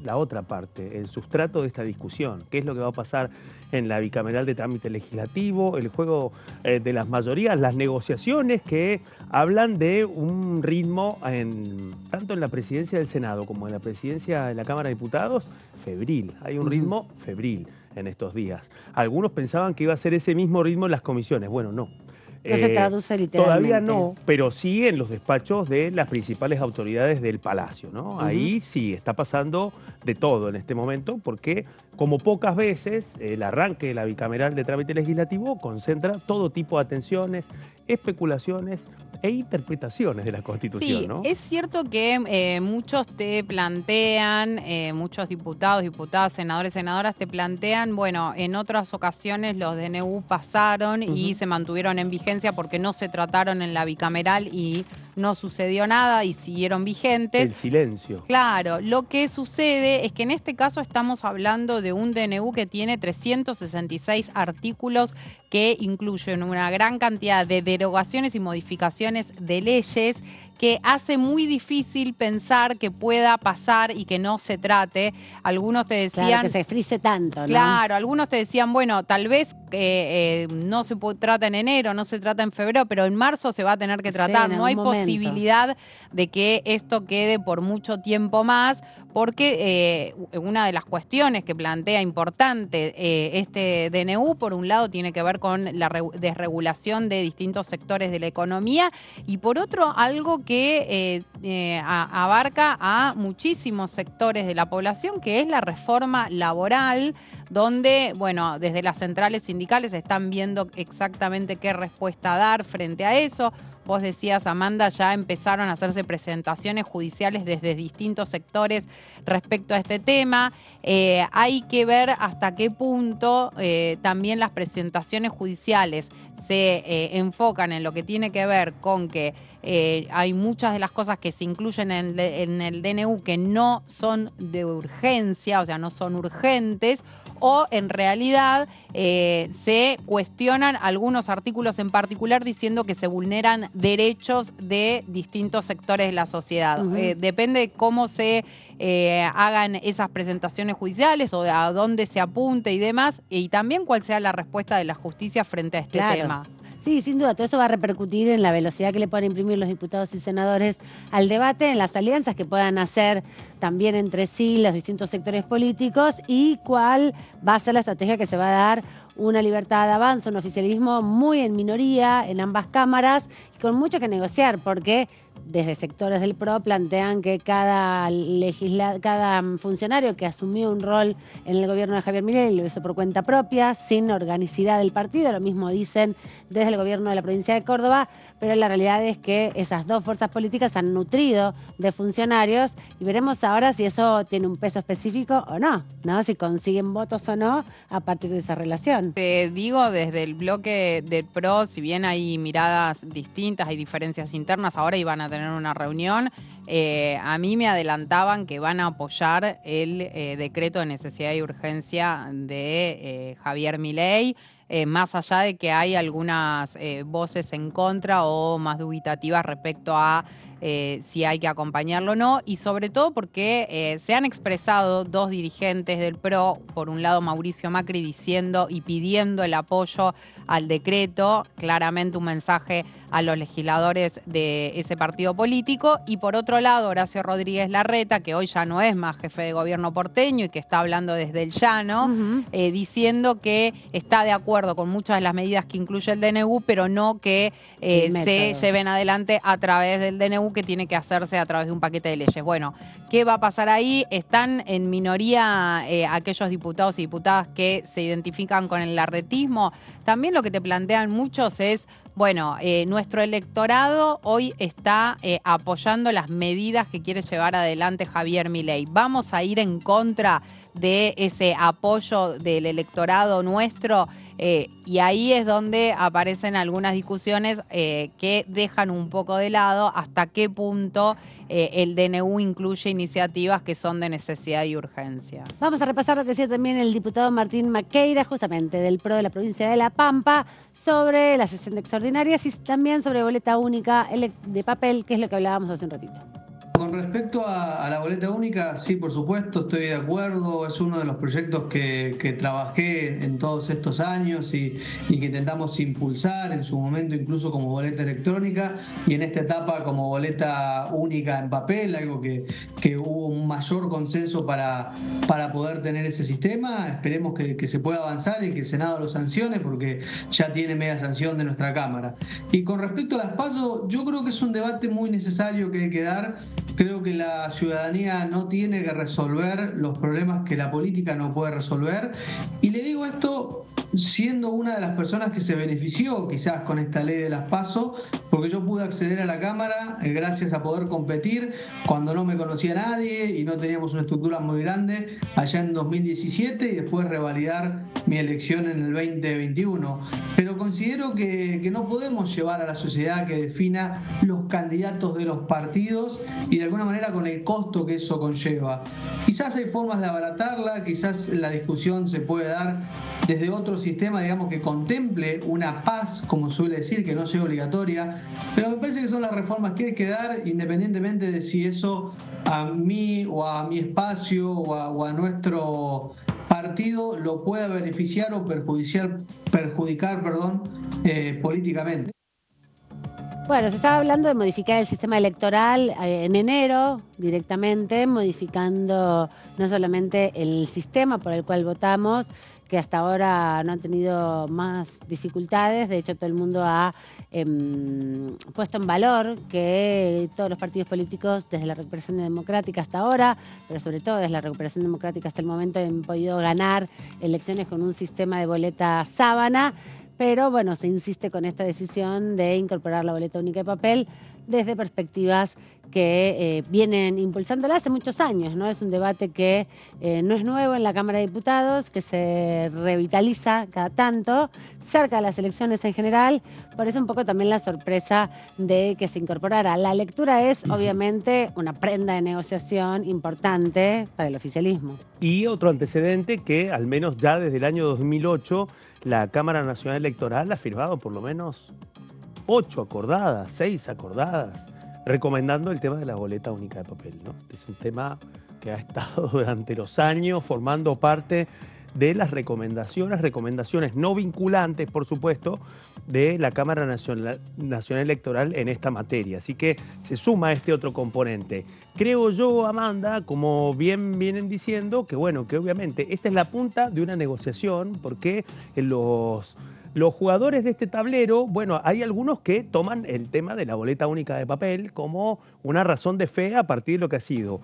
la otra parte, el sustrato de esta discusión. ¿Qué es lo que va a pasar en la bicameral de trámite legislativo? El juego de las mayorías, las negociaciones que hablan de un ritmo, tanto en la presidencia del Senado como en la presidencia de la Cámara de Diputados, febril. Hay un ritmo febril en estos días. Algunos pensaban que iba a ser ese mismo ritmo en las comisiones. Bueno, no. No se traduce literalmente. Todavía no, pero sí en los despachos de las principales autoridades del Palacio, ¿no? Ahí sí está pasando de todo en este momento, porque como pocas veces el arranque de la bicameral de trámite legislativo concentra todo tipo de atenciones, especulaciones e interpretaciones de la Constitución, Sí, ¿no? es cierto que muchos te plantean, muchos diputados, diputadas, senadores, senadoras te plantean, bueno, en otras ocasiones los DNU pasaron y se mantuvieron en vigencia porque no se trataron en la bicameral y no sucedió nada y siguieron vigentes. El silencio. Claro, lo que sucede es que en este caso estamos hablando de un DNU que tiene 366 artículos que incluyen una gran cantidad de derogaciones y modificaciones de leyes que hace muy difícil pensar que pueda pasar y que no se trate. Algunos te decían... Claro, que se frise tanto, ¿no? Claro, algunos te decían, bueno, tal vez no se trata en enero, no se trata en febrero, pero en marzo se va a tener que tratar. Sí, no hay momento. posibilidad de que esto quede por mucho tiempo más, porque una de las cuestiones que plantea importante este DNU, por un lado, tiene que ver con la desregulación de distintos sectores de la economía y por otro, algo que abarca a muchísimos sectores de la población, que es la reforma laboral, donde, bueno, desde las centrales sindicales están viendo exactamente qué respuesta dar frente a eso. Vos decías, Amanda, ya empezaron a hacerse presentaciones judiciales desde distintos sectores respecto a este tema. Hay que ver hasta qué punto también las presentaciones judiciales se enfocan en lo que tiene que ver con que hay muchas de las cosas que se incluyen en el DNU que no son de urgencia, o sea, no son urgentes, o en realidad se cuestionan algunos artículos en particular diciendo que se vulneran derechos de distintos sectores de la sociedad. Depende de cómo se hagan esas presentaciones judiciales o a dónde se apunte y demás, y también cuál sea la respuesta de la justicia frente a este tema. Sí, sin duda, todo eso va a repercutir en la velocidad que le puedan imprimir los diputados y senadores al debate, en las alianzas que puedan hacer también entre sí los distintos sectores políticos y cuál va a ser la estrategia que se va a dar una libertad de avance, un oficialismo muy en minoría en ambas cámaras y con mucho que negociar, porque desde sectores del PRO plantean que cada funcionario que asumió un rol en el gobierno de Javier Milei lo hizo por cuenta propia, sin organicidad del partido. Lo mismo dicen desde el gobierno de la provincia de Córdoba, pero la realidad es que esas dos fuerzas políticas han nutrido de funcionarios y veremos ahora si eso tiene un peso específico o no, ¿no? Si consiguen votos o no a partir de esa relación. Te digo, desde el bloque del PRO, si bien hay miradas distintas, hay diferencias internas, ahora iban a tener una reunión. A mí me adelantaban que van a apoyar el decreto de necesidad y urgencia de Javier Milei, más allá de que hay algunas voces en contra o más dubitativas respecto a si hay que acompañarlo o no, y sobre todo porque se han expresado dos dirigentes del PRO, por un lado Mauricio Macri diciendo y pidiendo el apoyo al decreto, claramente un mensaje a los legisladores de ese partido político, y por otro lado Horacio Rodríguez Larreta, que hoy ya no es más jefe de gobierno porteño y que está hablando desde el llano, diciendo que está de acuerdo con muchas de las medidas que incluye el DNU, pero no que se lleven adelante a través del DNU, que tiene que hacerse a través de un paquete de leyes. Bueno, ¿qué va a pasar ahí? Están en minoría aquellos diputados y diputadas que se identifican con el larretismo. También lo que te plantean muchos es, bueno, nuestro electorado hoy está apoyando las medidas que quiere llevar adelante Javier Milei. Vamos a ir en contra de ese apoyo del electorado nuestro, y ahí es donde aparecen algunas discusiones que dejan un poco de lado hasta qué punto el DNU incluye iniciativas que son de necesidad y urgencia. Vamos a repasar lo que decía también el diputado Martín Maqueira, justamente del PRO de la provincia de La Pampa, sobre la sesión de extraordinarias y también sobre boleta única de papel, que es lo que hablábamos hace un ratito. Con respecto a la boleta única, sí, por supuesto, estoy de acuerdo. Es uno de los proyectos que trabajé en todos estos años y que intentamos impulsar en su momento, incluso como boleta electrónica, y en esta etapa como boleta única en papel, algo que hubo un mayor consenso para poder tener ese sistema. Esperemos que se pueda avanzar y que el Senado lo sancione, porque ya tiene media sanción de nuestra Cámara. Y con respecto a las PASO, yo creo que es un debate muy necesario que hay que dar. Creo que la ciudadanía no tiene que resolver los problemas que la política no puede resolver. Y le digo esto siendo una de las personas que se benefició quizás con esta ley de las PASO, porque yo pude acceder a la Cámara gracias a poder competir cuando no me conocía nadie y no teníamos una estructura muy grande allá en 2017 y después revalidar mi elección en el 2021. Pero considero que no podemos llevar a la sociedad que defina los candidatos de los partidos y de alguna manera con el costo que eso conlleva. Quizás hay formas de abaratarla, quizás la discusión se puede dar desde otro sistema, digamos, que contemple una paz, como suele decir, que no sea obligatoria, pero me parece que son las reformas que hay que dar, independientemente de si eso a mí o a mi espacio o a nuestro partido lo pueda beneficiar o perjudicar, políticamente. Bueno, se estaba hablando de modificar el sistema electoral en enero directamente, modificando no solamente el sistema por el cual votamos, que hasta ahora no han tenido más dificultades. De hecho, todo el mundo ha puesto en valor que todos los partidos políticos, desde la recuperación democrática hasta ahora, pero sobre todo desde la recuperación democrática hasta el momento, han podido ganar elecciones con un sistema de boleta sábana. Pero bueno, se insiste con esta decisión de incorporar la boleta única de papel desde perspectivas que vienen impulsándola hace muchos años, ¿no? Es un debate que no es nuevo en la Cámara de Diputados, que se revitaliza cada tanto, cerca de las elecciones en general. Por eso un poco también la sorpresa de que se incorporara. La lectura es obviamente una prenda de negociación importante para el oficialismo. Y otro antecedente que al menos ya desde el año 2008 la Cámara Nacional Electoral ha firmado por lo menos 8 acordadas, 6 acordadas, recomendando el tema de la boleta única de papel, ¿no? Es un tema que ha estado durante los años formando parte de las recomendaciones no vinculantes, por supuesto, de la Cámara Nacional Electoral en esta materia. Así que se suma este otro componente. Creo yo, Amanda, como bien vienen diciendo, que bueno, que obviamente esta es la punta de una negociación, porque los jugadores de este tablero, bueno, hay algunos que toman el tema de la boleta única de papel como una razón de fe a partir de lo que ha sido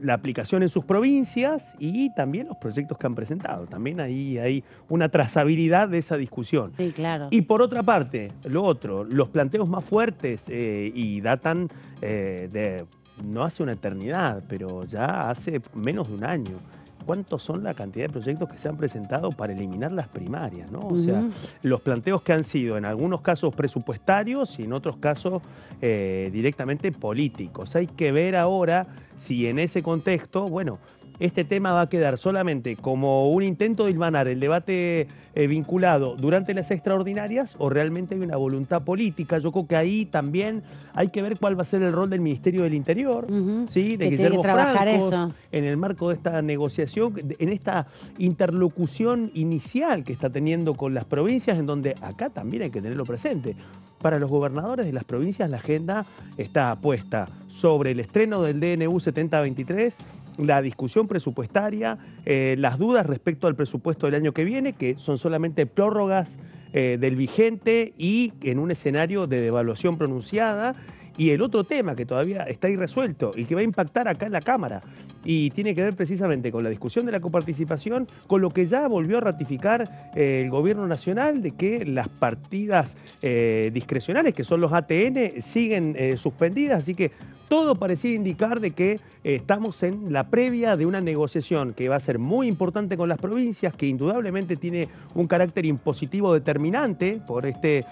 la aplicación en sus provincias y también los proyectos que han presentado. También ahí hay una trazabilidad de esa discusión. Sí, claro. Y por otra parte, lo otro, los planteos más fuertes y datan de no hace una eternidad, pero ya hace menos de un año. ¿Cuántos son la cantidad de proyectos que se han presentado para eliminar las primarias, ¿no? O sea, los planteos que han sido en algunos casos presupuestarios y en otros casos directamente políticos. Hay que ver ahora si en ese contexto, bueno, este tema va a quedar solamente como un intento de hilvanar el debate vinculado durante las extraordinarias o realmente hay una voluntad política. Yo creo que ahí también hay que ver cuál va a ser el rol del Ministerio del Interior, ¿sí? De Guillermo Francos, en el marco de esta negociación, en esta interlocución inicial que está teniendo con las provincias, en donde acá también hay que tenerlo presente. Para los gobernadores de las provincias la agenda está puesta sobre el estreno del DNU 7023, la discusión presupuestaria, las dudas respecto al presupuesto del año que viene, que son solamente prórrogas del vigente y en un escenario de devaluación pronunciada. Y el otro tema que todavía está irresuelto y que va a impactar acá en la Cámara y tiene que ver precisamente con la discusión de la coparticipación, con lo que ya volvió a ratificar el Gobierno Nacional de que las partidas discrecionales, que son los ATN, siguen suspendidas. Así que todo parecía indicar de que estamos en la previa de una negociación que va a ser muy importante con las provincias, que indudablemente tiene un carácter impositivo determinante por este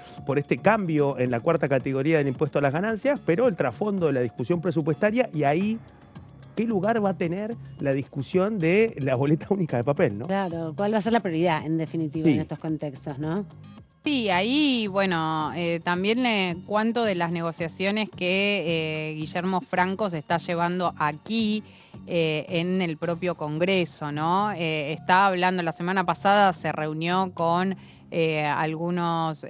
cambio en la cuarta categoría del impuesto a las ganancias, pero el trasfondo de la discusión presupuestaria y ahí qué lugar va a tener la discusión de la boleta única de papel, ¿no? Claro, ¿cuál va a ser la prioridad en definitiva en estos contextos, no? Sí, ahí, bueno, también cuánto de las negociaciones que Guillermo Franco se está llevando aquí en el propio Congreso, ¿no? Estaba hablando, la semana pasada se reunió con algunos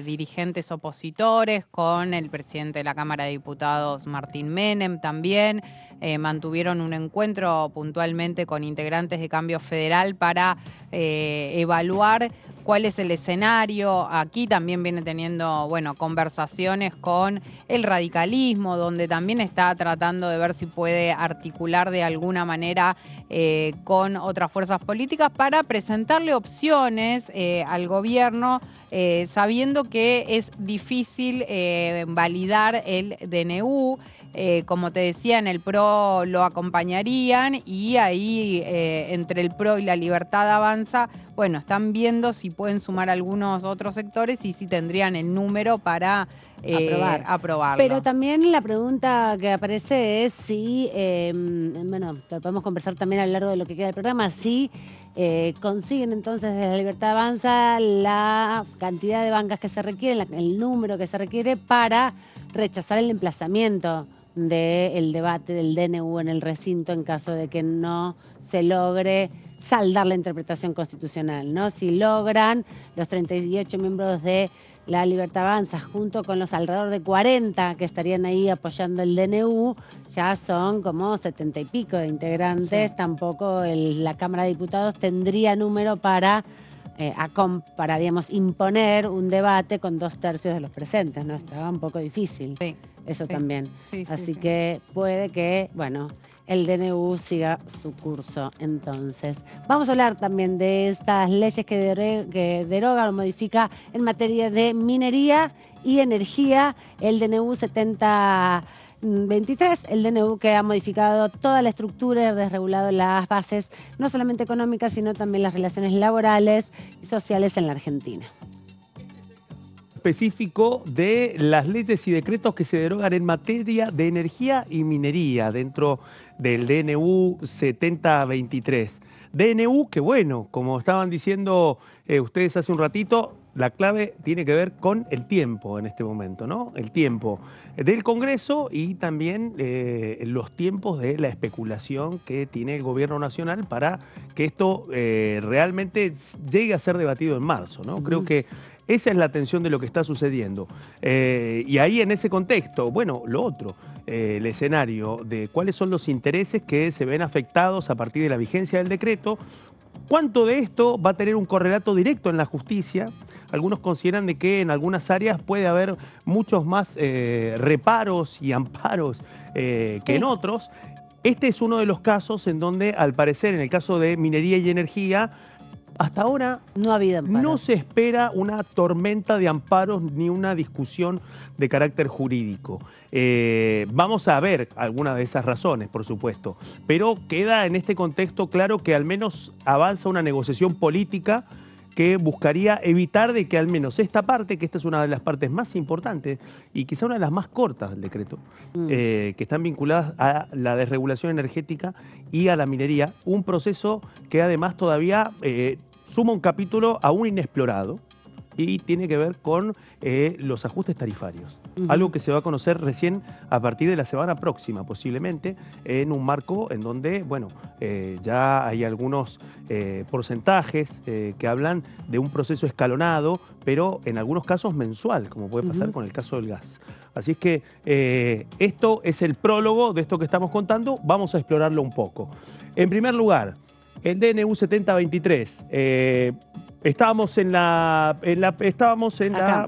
dirigentes opositores, con el presidente de la Cámara de Diputados, Martín Menem, también. Mantuvieron un encuentro puntualmente con integrantes de Cambio Federal para evaluar cuál es el escenario. Aquí también viene teniendo, bueno, conversaciones con el radicalismo, donde también está tratando de ver si puede articular de alguna manera con otras fuerzas políticas para presentarle opciones al gobierno, sabiendo que es difícil validar el DNU. Como te decía, en el PRO lo acompañarían y ahí entre el PRO y la Libertad Avanza, bueno, están viendo si pueden sumar algunos otros sectores y si tendrían el número para aprobarlo. Pero también la pregunta que aparece es si, bueno, podemos conversar también a lo largo de lo que queda del programa, si consiguen entonces desde la Libertad Avanza la cantidad de bancas que se requiere, el número que se requiere para rechazar el emplazamiento del debate del DNU en el recinto en caso de que no se logre saldar la interpretación constitucional, ¿no? Si logran los 38 miembros de la Libertad Avanza junto con los alrededor de 40 que estarían ahí apoyando el DNU, ya son como 70 y pico de integrantes, sí. Tampoco la Cámara de Diputados tendría número para digamos, imponer un debate con 2/3 de los presentes, ¿no? Estaba un poco difícil. Sí. Eso sí. También. Sí, así que puede que, bueno, el DNU siga su curso. Entonces, vamos a hablar también de estas leyes que deroga o modifica en materia de minería y energía, el DNU 7023, el DNU que ha modificado toda la estructura, desregulado las bases, no solamente económicas, sino también las relaciones laborales y sociales en la Argentina. Específico de las leyes y decretos que se derogan en materia de energía y minería dentro del DNU 7023. DNU que, bueno, como estaban diciendo ustedes hace un ratito, la clave tiene que ver con el tiempo en este momento, ¿no? El tiempo del Congreso y también los tiempos de la especulación que tiene el Gobierno Nacional para que esto realmente llegue a ser debatido en marzo, ¿no? Creo que esa es la tensión de lo que está sucediendo. Y ahí en ese contexto, bueno, lo otro, el escenario de cuáles son los intereses que se ven afectados a partir de la vigencia del decreto, cuánto de esto va a tener un correlato directo en la justicia. Algunos consideran de que en algunas áreas puede haber muchos más reparos y amparos que en otros. Este es uno de los casos en donde, al parecer, en el caso de minería y energía, hasta ahora no ha habido amparos. No se espera una tormenta de amparos ni una discusión de carácter jurídico. Vamos a ver algunas de esas razones, por supuesto, pero queda en este contexto claro que al menos avanza una negociación política que buscaría evitar de que al menos esta parte, que esta es una de las partes más importantes y quizá una de las más cortas del decreto, que están vinculadas a la desregulación energética y a la minería, un proceso que además todavía suma un capítulo aún inexplorado y tiene que ver con los ajustes tarifarios. Algo que se va a conocer recién a partir de la semana próxima, posiblemente, en un marco en donde, bueno, ya hay algunos porcentajes que hablan de un proceso escalonado, pero en algunos casos mensual, como puede pasar con el caso del gas. Así es que esto es el prólogo de esto que estamos contando. Vamos a explorarlo un poco. En primer lugar, el DNU 7023. Estábamos en la primera ordena la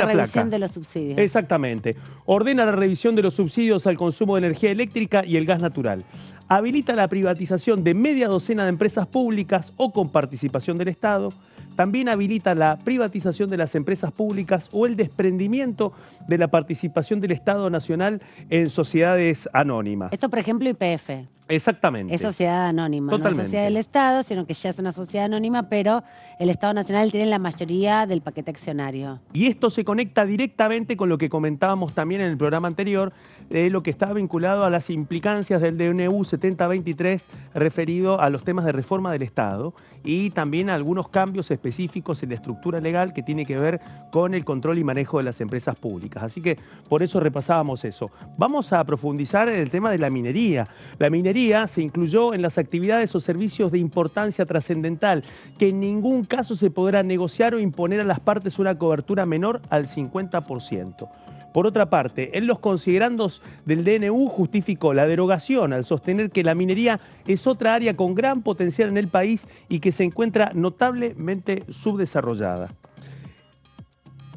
revisión placa de los subsidios. Exactamente. Ordena la revisión de los subsidios al consumo de energía eléctrica y el gas natural. Habilita la privatización de media docena de empresas públicas o con participación del Estado. También habilita la privatización de las empresas públicas o el desprendimiento de la participación del Estado Nacional en sociedades anónimas. Esto, por ejemplo, YPF. Exactamente. Es sociedad anónima, Totalmente. no es sociedad del Estado, sino que ya es una sociedad anónima, pero el Estado Nacional tiene la mayoría del paquete accionario. Y esto se conecta directamente con lo que comentábamos también en el programa anterior, de lo que está vinculado a las implicancias del DNU 7023 referido a los temas de reforma del Estado y también a algunos cambios específicos en la estructura legal que tiene que ver con el control y manejo de las empresas públicas. Así que por eso repasábamos eso. Vamos a profundizar en el tema de la minería. La minería se incluyó en las actividades o servicios de importancia trascendental, que en ningún caso se podrá negociar o imponer a las partes una cobertura menor al 50%. Por otra parte, en los considerandos del DNU justificó la derogación al sostener que la minería es otra área con gran potencial en el país y que se encuentra notablemente subdesarrollada.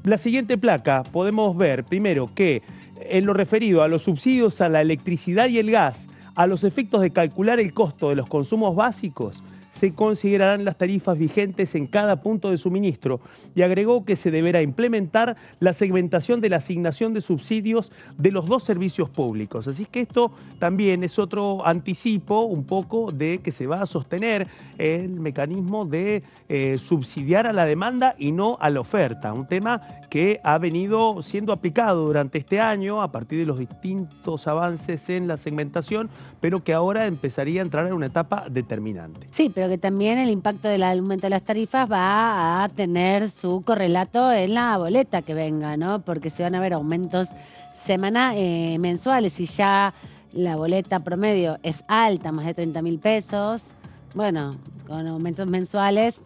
La siguiente placa podemos ver primero que en lo referido a los subsidios a la electricidad y el gas, a los efectos de calcular el costo de los consumos básicos, se considerarán las tarifas vigentes en cada punto de suministro y agregó que se deberá implementar la segmentación de la asignación de subsidios de los dos servicios públicos. Así que esto también es otro anticipo un poco de que se va a sostener el mecanismo de subsidiar a la demanda y no a la oferta, un tema que ha venido siendo aplicado durante este año a partir de los distintos avances en la segmentación, pero que ahora empezaría a entrar en una etapa determinante. Sí, pero que también el impacto del aumento de las tarifas va a tener su correlato en la boleta que venga, ¿no? Porque se van a ver aumentos mensuales y ya la boleta promedio es alta, más de 30.000 pesos. Bueno, con aumentos mensuales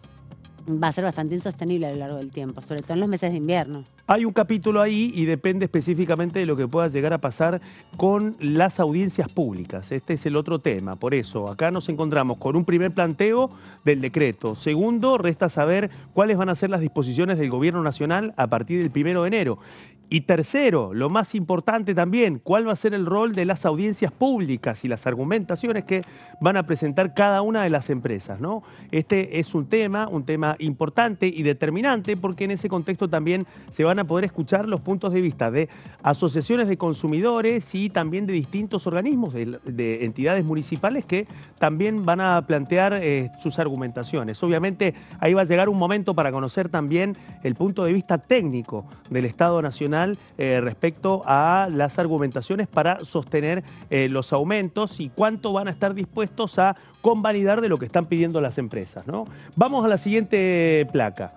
va a ser bastante insostenible a lo largo del tiempo, sobre todo en los meses de invierno. Hay un capítulo ahí y depende específicamente de lo que pueda llegar a pasar con las audiencias públicas. Este es el otro tema. Por eso, acá nos encontramos con un primer planteo del decreto. Segundo, resta saber cuáles van a ser las disposiciones del Gobierno Nacional a partir del 1 de enero. Y tercero, lo más importante también, cuál va a ser el rol de las audiencias públicas y las argumentaciones que van a presentar cada una de las empresas, ¿no? Este es un tema importante y determinante porque en ese contexto también se van a poder escuchar los puntos de vista de asociaciones de consumidores y también de distintos organismos, de entidades municipales que también van a plantear sus argumentaciones. Obviamente ahí va a llegar un momento para conocer también el punto de vista técnico del Estado Nacional respecto a las argumentaciones para sostener los aumentos y cuánto van a estar dispuestos a convalidar de lo que están pidiendo las empresas, ¿no? Vamos a la siguiente placa.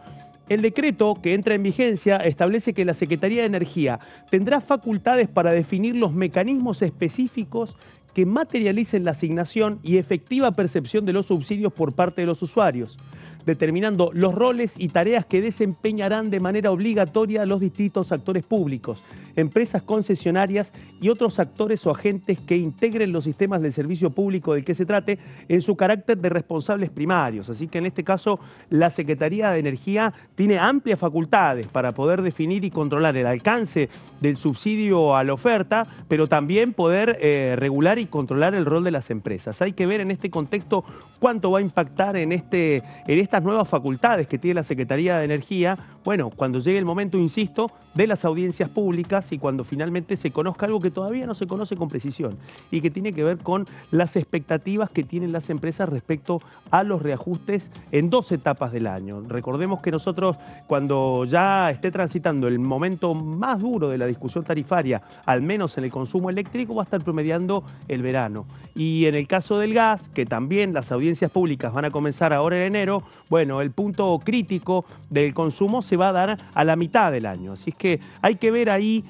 El decreto que entra en vigencia establece que la Secretaría de Energía tendrá facultades para definir los mecanismos específicos que materialicen la asignación y efectiva percepción de los subsidios por parte de los usuarios, determinando los roles y tareas que desempeñarán de manera obligatoria los distintos actores públicos, empresas concesionarias y otros actores o agentes que integren los sistemas del servicio público del que se trate en su carácter de responsables primarios. Así que en este caso la Secretaría de Energía tiene amplias facultades para poder definir y controlar el alcance del subsidio a la oferta, pero también poder regular y controlar el rol de las empresas. Hay que ver en este contexto cuánto va a impactar en estas nuevas facultades que tiene la Secretaría de Energía, bueno, cuando llegue el momento, insisto, de las audiencias públicas y cuando finalmente se conozca algo que todavía no se conoce con precisión y que tiene que ver con las expectativas que tienen las empresas respecto a los reajustes en 2 etapas del año. Recordemos que nosotros, cuando ya esté transitando el momento más duro de la discusión tarifaria, al menos en el consumo eléctrico, va a estar promediando el verano. Y en el caso del gas, que también las audiencias públicas van a comenzar ahora en enero, bueno, el punto crítico del consumo se va a dar a la mitad del año. Así es que hay que ver ahí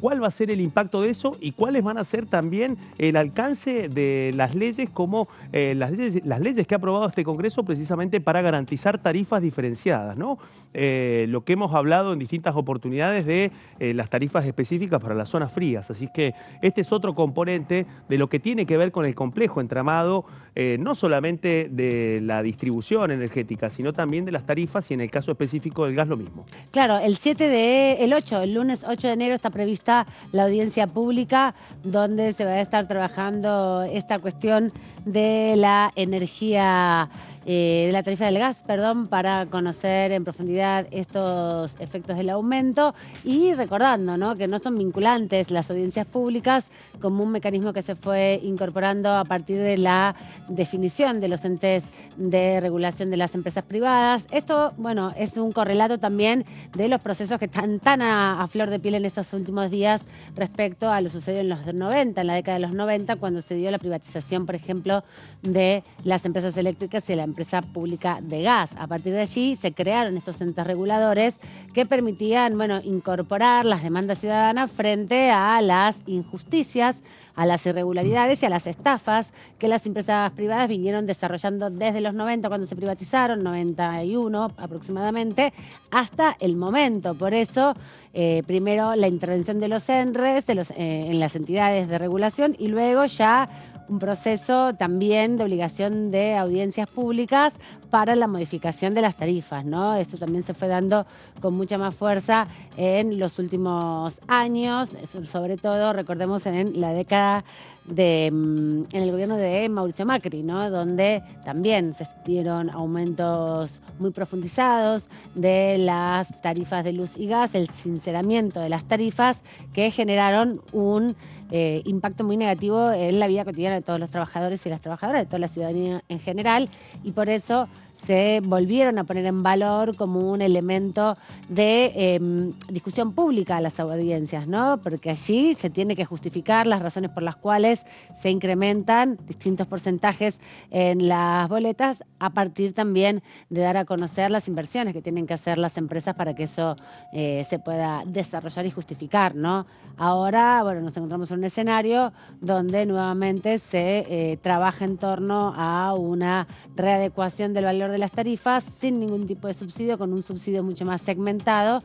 cuál va a ser el impacto de eso y cuáles van a ser también el alcance de las leyes, como las leyes que ha aprobado este Congreso precisamente para garantizar tarifas diferenciadas, ¿no? Lo que hemos hablado en distintas oportunidades de las tarifas específicas para las zonas frías. Así que este es otro componente de lo que tiene que ver con el complejo entramado, no solamente de la distribución energética, sino también de las tarifas y en el caso específico del gas lo mismo. Claro, el lunes 8 de enero está prevista la audiencia pública donde se va a estar trabajando esta cuestión de la energía de la tarifa del gas, para conocer en profundidad estos efectos del aumento y recordando, ¿no?, que no son vinculantes las audiencias públicas como un mecanismo que se fue incorporando a partir de la definición de los entes de regulación de las empresas privadas. Esto, bueno, es un correlato también de los procesos que están tan a flor de piel en estos últimos días respecto a lo sucedido en los 90, en la década de los 90, cuando se dio la privatización, por ejemplo, de las empresas eléctricas y de la empresa pública de gas. A partir de allí se crearon estos entes reguladores que permitían, bueno, incorporar las demandas ciudadanas frente a las injusticias, a las irregularidades y a las estafas que las empresas privadas vinieron desarrollando desde los 90, cuando se privatizaron, 91 aproximadamente, hasta el momento. Por eso, primero la intervención de los ENRES, en las entidades de regulación, y luego ya un proceso también de obligación de audiencias públicas para la modificación de las tarifas, ¿no? Esto también se fue dando con mucha más fuerza en los últimos años, sobre todo, recordemos, en la década en el gobierno de Mauricio Macri, ¿no?, donde también se dieron aumentos muy profundizados de las tarifas de luz y gas, el sinceramiento de las tarifas que generaron un impacto muy negativo en la vida cotidiana de todos los trabajadores y las trabajadoras, de toda la ciudadanía en general, y por eso se volvieron a poner en valor como un elemento de discusión pública a las audiencias, ¿no? Porque allí se tiene que justificar las razones por las cuales se incrementan distintos porcentajes en las boletas, a partir también de dar a conocer las inversiones que tienen que hacer las empresas para que eso se pueda desarrollar y justificar, ¿no? Ahora, bueno, nos encontramos en un escenario donde nuevamente se trabaja en torno a una readecuación del valor de las tarifas sin ningún tipo de subsidio, con un subsidio mucho más segmentado,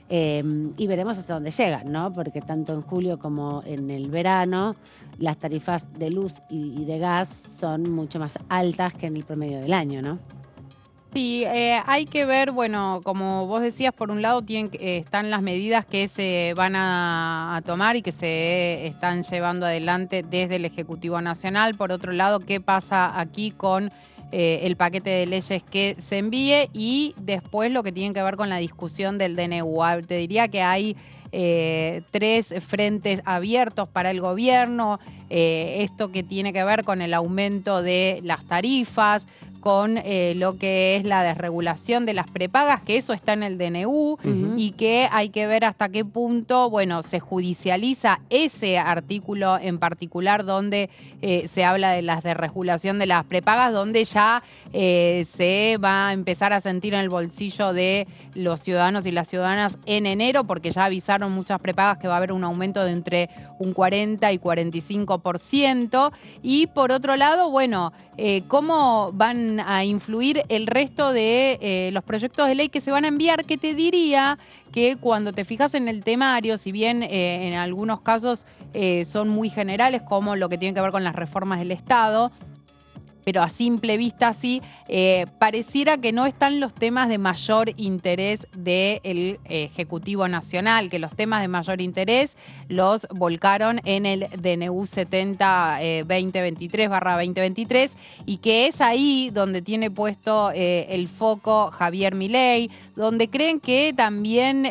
y veremos hasta dónde llegan, ¿no? Porque tanto en julio como en el verano las tarifas de luz y de gas son mucho más altas que en el promedio del año, ¿no? Sí, hay que ver, bueno, como vos decías, por un lado están las medidas que se van a tomar y que se están llevando adelante desde el Ejecutivo Nacional. Por otro lado, qué pasa aquí con el paquete de leyes que se envíe, y después lo que tiene que ver con la discusión del DNU. Te diría que hay 3 frentes abiertos para el gobierno, esto que tiene que ver con el aumento de las tarifas, con lo que es la desregulación de las prepagas, que eso está en el DNU, y que hay que ver hasta qué punto, bueno, se judicializa ese artículo en particular donde se habla de la desregulación de las prepagas, donde ya se va a empezar a sentir en el bolsillo de los ciudadanos y las ciudadanas en enero, porque ya avisaron muchas prepagas que va a haber un aumento de entre un 40 y 45%. Y por otro lado, bueno, cómo van a influir el resto de los proyectos de ley que se van a enviar, que te diría que cuando te fijas en el temario, si bien en algunos casos son muy generales, como lo que tiene que ver con las reformas del Estado, pero a simple vista sí, pareciera que no están los temas de mayor interés del Ejecutivo Nacional, que los temas de mayor interés los volcaron en el DNU 70-2023/2023, y que es ahí donde tiene puesto el foco Javier Milei, donde creen que también,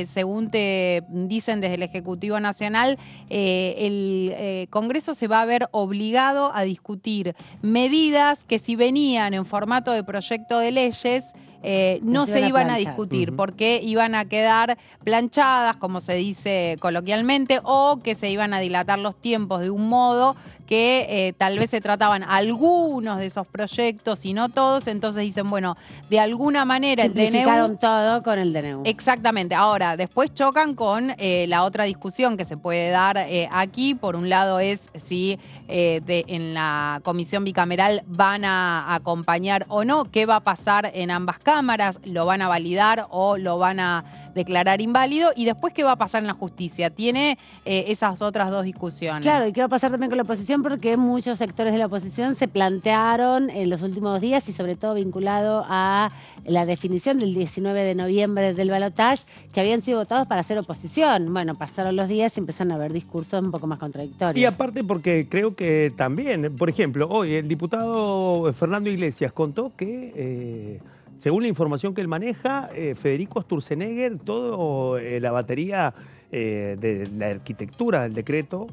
según te dicen desde el Ejecutivo Nacional, el Congreso se va a ver obligado a discutir medidas que, si venían en formato de proyecto de leyes, no se iban a discutir, porque iban a quedar planchadas, como se dice coloquialmente, o que se iban a dilatar los tiempos de un modo que tal vez se trataban algunos de esos proyectos y no todos. Entonces dicen, bueno, de alguna manera el DNU... Simplificaron todo con el DNU. Exactamente. Ahora, después chocan con la otra discusión que se puede dar aquí. Por un lado es si en la comisión bicameral van a acompañar o no, qué va a pasar en ambas cámaras, lo van a validar o lo van a declarar inválido. ¿Y después qué va a pasar en la justicia? Tiene esas otras dos discusiones. Claro, y qué va a pasar también con la oposición, porque muchos sectores de la oposición se plantearon en los últimos días y sobre todo vinculado a la definición del 19 de noviembre del balotaje, que habían sido votados para hacer oposición. Bueno, pasaron los días y empezaron a haber discursos un poco más contradictorios. Y aparte porque creo que también, por ejemplo, hoy el diputado Fernando Iglesias contó que, según la información que él maneja, Federico Sturzenegger, toda la batería de la arquitectura del decreto,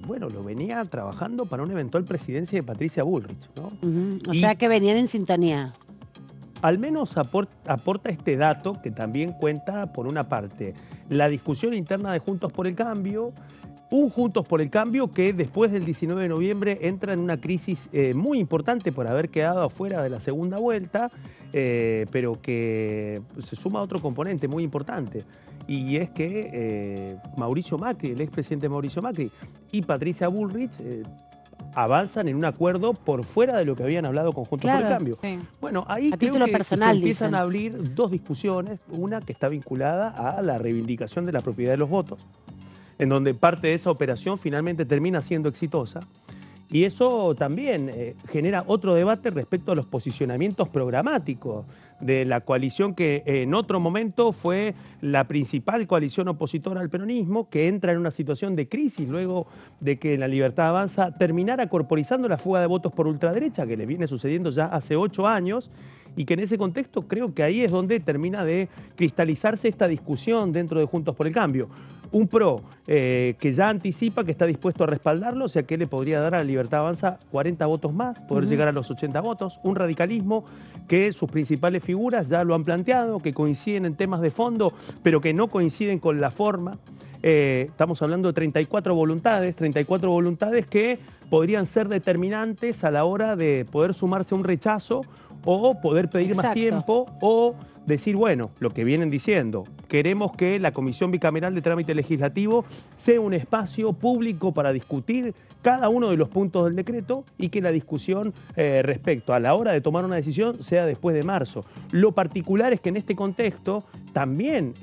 bueno, lo venía trabajando para una eventual presidencia de Patricia Bullrich, ¿no? O sea que venían en sintonía. Al menos aporta este dato que también cuenta, por una parte, la discusión interna de Juntos por el Cambio, un Juntos por el Cambio que después del 19 de noviembre entra en una crisis muy importante por haber quedado afuera de la segunda vuelta, pero que se suma otro componente muy importante, y es que Mauricio Macri, el expresidente Mauricio Macri, y Patricia Bullrich avanzan en un acuerdo por fuera de lo que habían hablado con Juntos por el Cambio. Sí. Bueno, ahí A creo título que personal, se empiezan dicen. a abrir dos discusiones, una que está vinculada a la reivindicación de la propiedad de los votos, en donde parte de esa operación finalmente termina siendo exitosa, y eso también genera otro debate respecto a los posicionamientos programáticos de la coalición que en otro momento fue la principal coalición opositora al peronismo, que entra en una situación de crisis luego de que La Libertad Avanza terminara corporizando la fuga de votos por ultraderecha, que le viene sucediendo ya hace 8 años, y que en ese contexto creo que ahí es donde termina de cristalizarse esta discusión dentro de Juntos por el Cambio. Un PRO que ya anticipa que está dispuesto a respaldarlo, o sea que le podría dar a la Libertad Avanza 40 votos más, poder llegar a los 80 votos. Un radicalismo que sus principales figuras ya lo han planteado, que coinciden en temas de fondo, pero que no coinciden con la forma. Estamos hablando de 34 voluntades que podrían ser determinantes a la hora de poder sumarse a un rechazo o poder pedir más tiempo o decir, bueno, lo que vienen diciendo, queremos que la Comisión Bicameral de Trámite Legislativo sea un espacio público para discutir cada uno de los puntos del decreto y que la discusión respecto a la hora de tomar una decisión sea después de marzo. Lo particular es que en este contexto también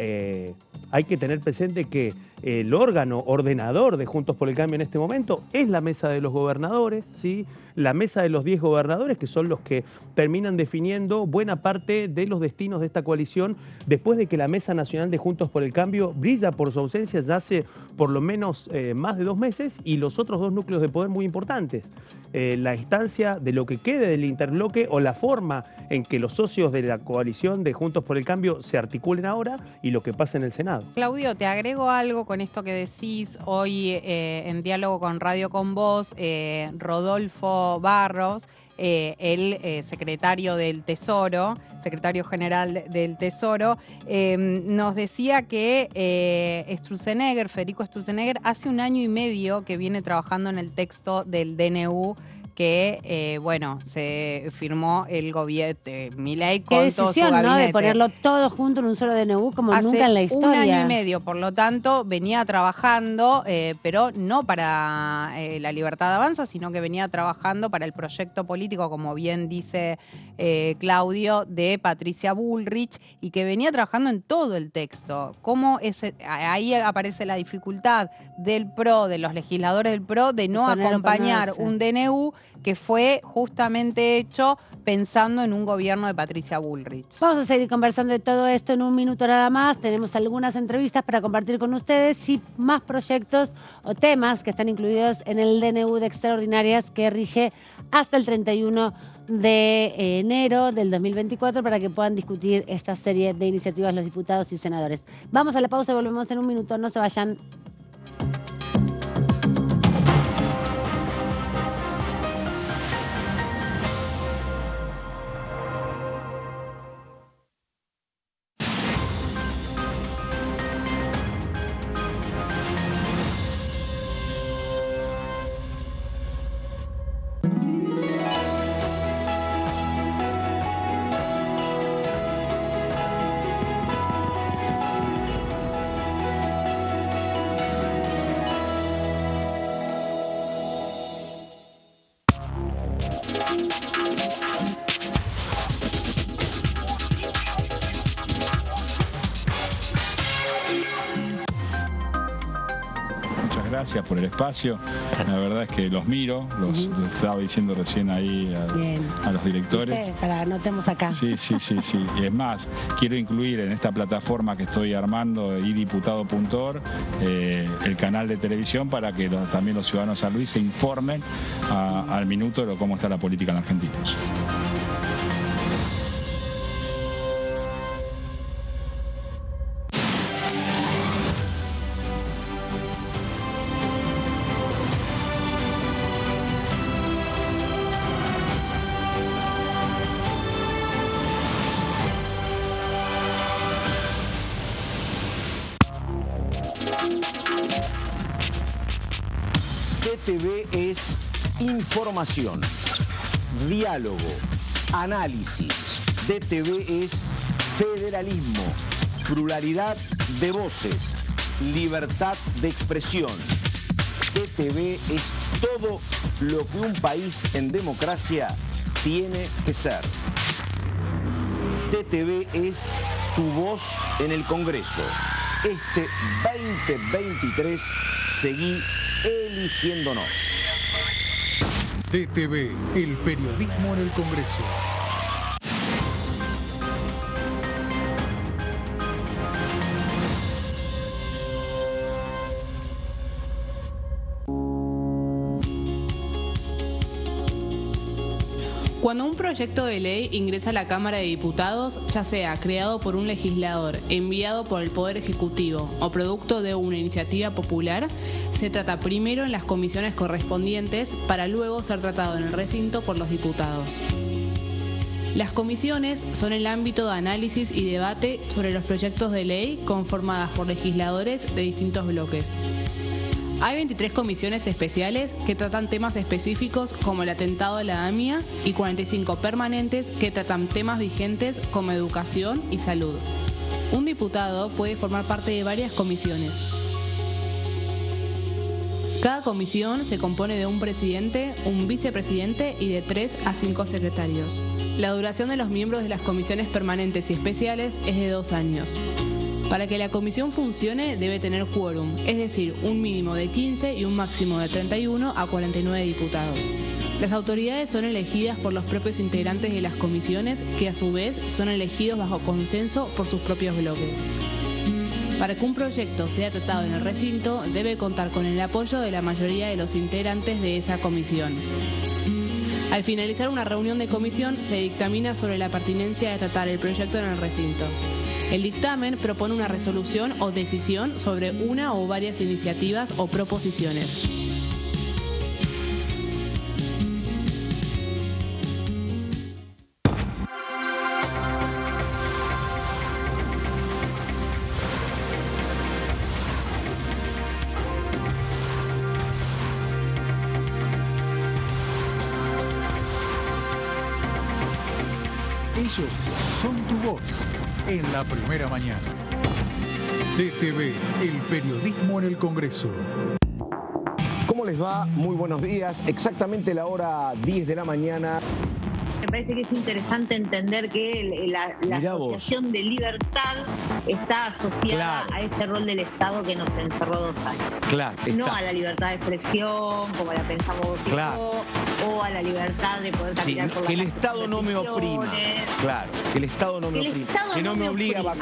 hay que tener presente que el órgano ordenador de Juntos por el Cambio en este momento es la mesa de los gobernadores, ¿sí? La mesa de los 10 gobernadores, que son los que terminan definiendo buena parte de los destinos de esta coalición, después de que la Mesa Nacional de Juntos por el Cambio brilla por su ausencia ya hace por lo menos más de 2 meses, y los otros dos núcleos de poder muy importantes. La instancia de lo que quede del interbloque o la forma en que los socios de la coalición de Juntos por el Cambio se articulen ahora y lo que pasa en el Senado. Claudio, te agrego algo con esto que decís. Hoy en diálogo con Radio Con Vos, Rodolfo Barros, el secretario del Tesoro, secretario general del Tesoro, nos decía que Federico Sturzenegger, hace 1 año y medio que viene trabajando en el texto del DNU que, bueno, se firmó el gobierno, Milei con todo su gabinete. ¿No? De ponerlo todo junto en un solo DNU como Hace nunca en la historia. 1 año y medio, por lo tanto, venía trabajando, pero no para la Libertad Avanza, sino que venía trabajando para el proyecto político, como bien dice Claudio, de Patricia Bullrich, y que venía trabajando en todo el texto. ¿Cómo ahí aparece la dificultad del PRO, de los legisladores del PRO, de no acompañar un DNU que fue justamente hecho pensando en un gobierno de Patricia Bullrich? Vamos a seguir conversando de todo esto en un minuto nada más. Tenemos algunas entrevistas para compartir con ustedes y más proyectos o temas que están incluidos en el DNU de Extraordinarias que rige hasta el 31 de enero del 2024 para que puedan discutir esta serie de iniciativas los diputados y senadores. Vamos a la pausa y volvemos en un minuto. No se vayan. muchas gracias por el espacio. La verdad es que los miro, los estaba diciendo recién ahí a los directores. ¿Viste? Para anotemos acá. Sí. Y es más, quiero incluir en esta plataforma que estoy armando, idiputado.org, el canal de televisión para que también los ciudadanos de San Luis se informen al minuto de cómo está la política en Argentina. DTV es información, diálogo, análisis. DTV es federalismo, pluralidad de voces, libertad de expresión. DTV es todo lo que un país en democracia tiene que ser. DTV es tu voz en el Congreso. Este 2023 seguí eligiéndonos. DTV, el periodismo en el Congreso. Cuando un proyecto de ley ingresa a la Cámara de Diputados, ya sea creado por un legislador, enviado por el Poder Ejecutivo o producto de una iniciativa popular, se trata primero en las comisiones correspondientes para luego ser tratado en el recinto por los diputados. Las comisiones son el ámbito de análisis y debate sobre los proyectos de ley conformadas por legisladores de distintos bloques. Hay 23 comisiones especiales que tratan temas específicos como el atentado a la AMIA y 45 permanentes que tratan temas vigentes como educación y salud. Un diputado puede formar parte de varias comisiones. Cada comisión se compone de un presidente, un vicepresidente y de 3 a 5 secretarios. La duración de los miembros de las comisiones permanentes y especiales es de 2 años. Para que la comisión funcione debe tener quórum, es decir, un mínimo de 15 y un máximo de 31 a 49 diputados. Las autoridades son elegidas por los propios integrantes de las comisiones, que a su vez son elegidos bajo consenso por sus propios bloques. Para que un proyecto sea tratado en el recinto, debe contar con el apoyo de la mayoría de los integrantes de esa comisión. Al finalizar una reunión de comisión, se dictamina sobre la pertinencia de tratar el proyecto en el recinto. El dictamen propone una resolución o decisión sobre una o varias iniciativas o proposiciones. Ellos son tu voz en la primera mañana. DTV, el periodismo en el Congreso. ¿Cómo les va? Muy buenos días. Exactamente la hora 10 de la mañana. Me parece que es interesante entender que la asociación de libertad está asociada a este rol del Estado que nos encerró 2 años. Claro, no a la libertad de expresión, como la pensamos o a la libertad de poder caminar por la calle. Que el Estado no me oprima. Claro, que el Estado no me oprima. Que no me obliga a...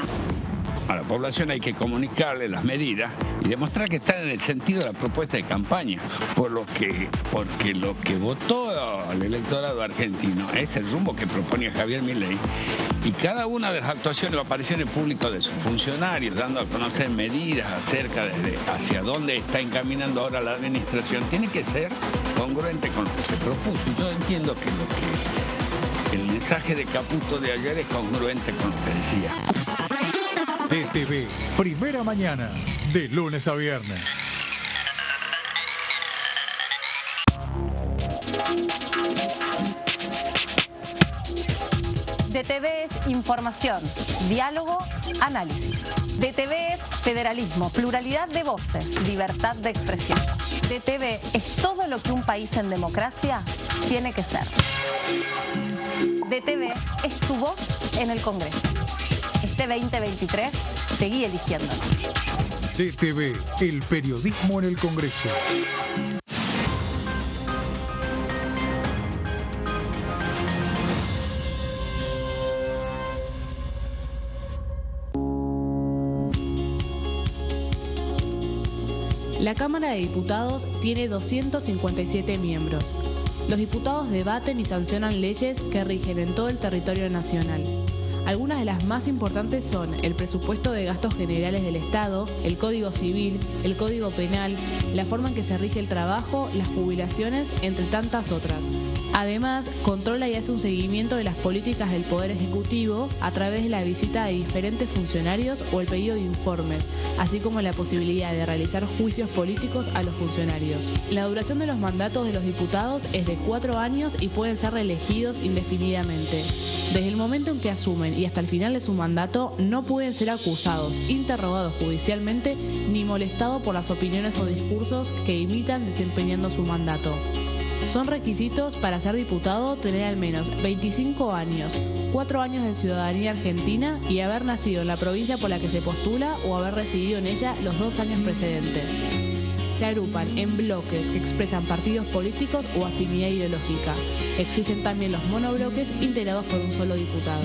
A la población hay que comunicarle las medidas y demostrar que están en el sentido de la propuesta de campaña, porque lo que votó el electorado argentino es el rumbo que proponía Javier Milei, y cada una de las actuaciones o apariciones públicas de sus funcionarios, dando a conocer medidas acerca de hacia dónde está encaminando ahora la administración, tiene que ser congruente con lo que se propuso. Y yo entiendo que el mensaje de Caputo de ayer es congruente con lo que decía. DTV, primera mañana, de lunes a viernes. DTV es información, diálogo, análisis. DTV es federalismo, pluralidad de voces, libertad de expresión. DTV es todo lo que un país en democracia tiene que ser. DTV es tu voz en el Congreso. Este 2023, seguí eligiéndonos. DTV, el periodismo en el Congreso. La Cámara de Diputados tiene 257 miembros. Los diputados debaten y sancionan leyes que rigen en todo el territorio nacional. Algunas de las más importantes son el presupuesto de gastos generales del Estado, el Código Civil, el Código Penal, la forma en que se rige el trabajo, las jubilaciones, entre tantas otras. Además, controla y hace un seguimiento de las políticas del Poder Ejecutivo a través de la visita de diferentes funcionarios o el pedido de informes, así como la posibilidad de realizar juicios políticos a los funcionarios. La duración de los mandatos de los diputados es de 4 años y pueden ser reelegidos indefinidamente. Desde el momento en que asumen y hasta el final de su mandato, no pueden ser acusados, interrogados judicialmente, ni molestados por las opiniones o discursos que imitan desempeñando su mandato. Son requisitos para ser diputado tener al menos 25 años, 4 años de ciudadanía argentina y haber nacido en la provincia por la que se postula o haber residido en ella los 2 años precedentes. Se agrupan en bloques que expresan partidos políticos o afinidad ideológica. Existen también los monobloques integrados por un solo diputado.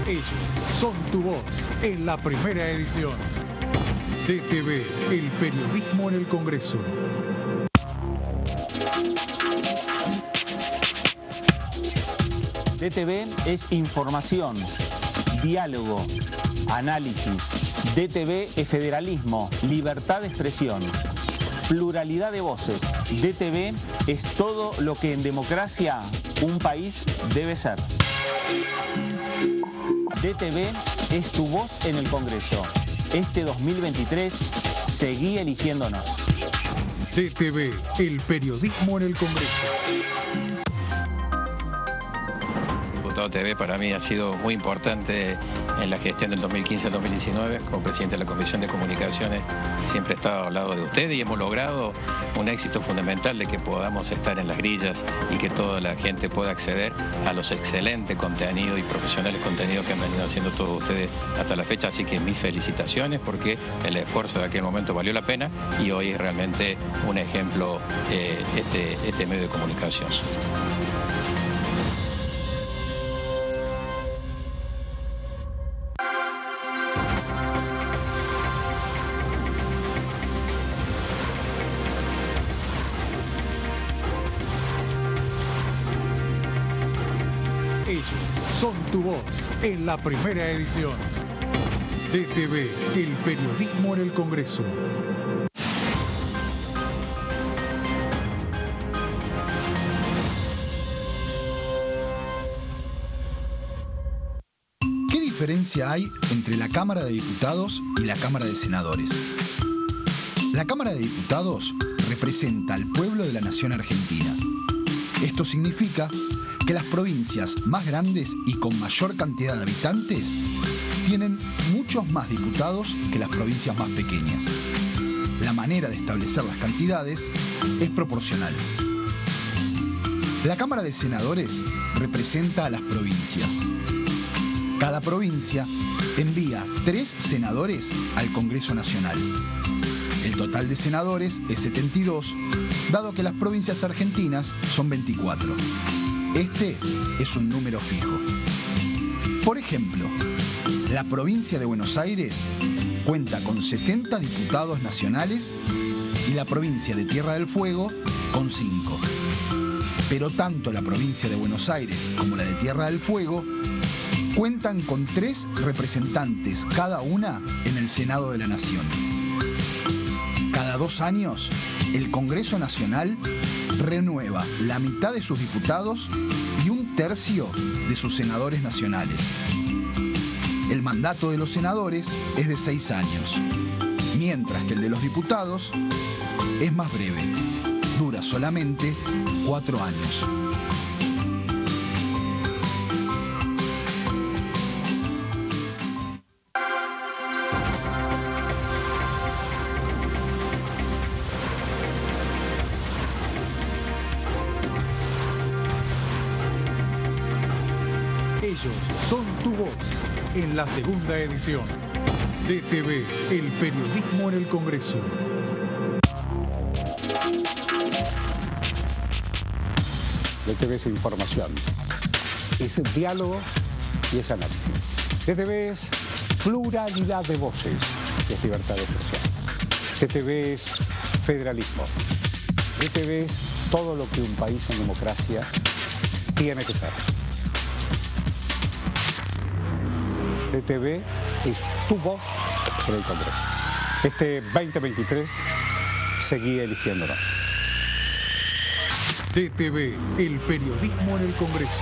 Ellos son tu voz en la primera edición. DTV, el periodismo en el Congreso. DTV es información, diálogo, análisis. DTV es federalismo, libertad de expresión, pluralidad de voces. DTV es todo lo que en democracia un país debe ser. DTV es tu voz en el Congreso. Este 2023, seguí eligiéndonos. DTV, el periodismo en el Congreso. Diputado TV para mí ha sido muy importante en la gestión del 2015 al 2019. Como presidente de la Comisión de Comunicaciones siempre he estado al lado de usted y hemos logrado un éxito fundamental de que podamos estar en las grillas y que toda la gente pueda acceder a los excelentes contenidos y profesionales contenidos que han venido haciendo todos ustedes hasta la fecha. Así que mis felicitaciones porque el esfuerzo de aquel momento valió la pena y hoy es realmente un ejemplo este medio de comunicación. Ellos son tu voz en la primera edición. DTV, el periodismo en el Congreso. ¿Qué diferencia hay entre la Cámara de Diputados y la Cámara de Senadores? La Cámara de Diputados representa al pueblo de la nación argentina. Esto significa que las provincias más grandes y con mayor cantidad de habitantes tienen muchos más diputados que las provincias más pequeñas. La manera de establecer las cantidades es proporcional. La Cámara de Senadores representa a las provincias. Cada provincia envía 3 senadores al Congreso Nacional. El total de senadores es 72, dado que las provincias argentinas son 24. Este es un número fijo. Por ejemplo, la provincia de Buenos Aires cuenta con 70 diputados nacionales y la provincia de Tierra del Fuego con 5. Pero tanto la provincia de Buenos Aires como la de Tierra del Fuego cuentan con 3 representantes cada una en el Senado de la Nación. Cada 2 años, el Congreso Nacional renueva la mitad de sus diputados y 1/3 de sus senadores nacionales. El mandato de los senadores es de 6 años, mientras que el de los diputados es más breve, dura solamente 4 años. Ellos son tu voz en la segunda edición. DTV, el periodismo en el Congreso. DTV es información, es diálogo y es análisis. DTV es pluralidad de voces, es libertad de expresión. DTV es federalismo. DTV es todo lo que un país en democracia tiene que ser. DTV es tu voz en el Congreso. Este 2023 seguí eligiéndonos. DTV, el periodismo en el Congreso.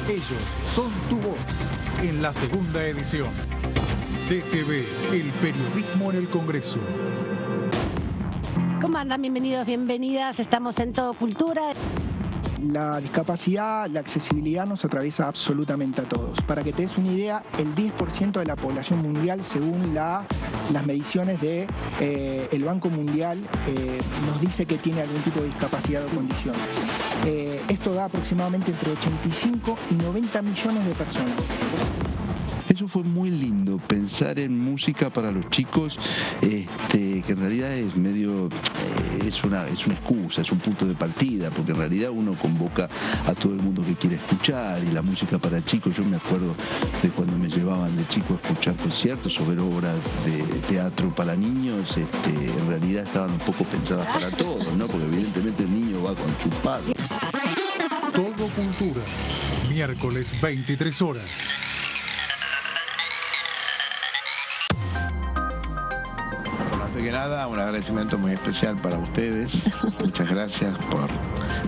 Ellos son tu voz en la segunda edición. DTV, el periodismo en el Congreso. ¿Cómo andan? Bienvenidos, bienvenidas. Estamos en Todo Cultura. La discapacidad, la accesibilidad nos atraviesa absolutamente a todos. Para que te des una idea, el 10% de la población mundial, según las mediciones del Banco Mundial, nos dice que tiene algún tipo de discapacidad o condición. Esto da aproximadamente entre 85 y 90 millones de personas. Eso fue muy lindo, pensar en música para los chicos, que en realidad es medio, es una excusa, es un punto de partida, porque en realidad uno convoca a todo el mundo que quiere escuchar, y la música para chicos, yo me acuerdo de cuando me llevaban de chico a escuchar conciertos o ver obras de teatro para niños, en realidad estaban un poco pensadas para todos, ¿no? Porque evidentemente el niño va con sus padres. Todo Cultura, miércoles 23 horas. Que nada, un agradecimiento muy especial para ustedes. Muchas gracias por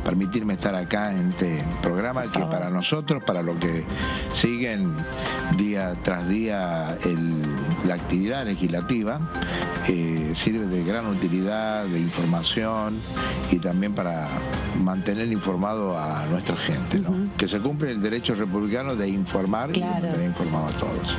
permitirme estar acá en este programa que para nosotros, para los que siguen día tras día la actividad legislativa, sirve de gran utilidad, de información y también para mantener informado a nuestra gente, ¿no? Que se cumple el derecho republicano de informar y de mantener informado a todos.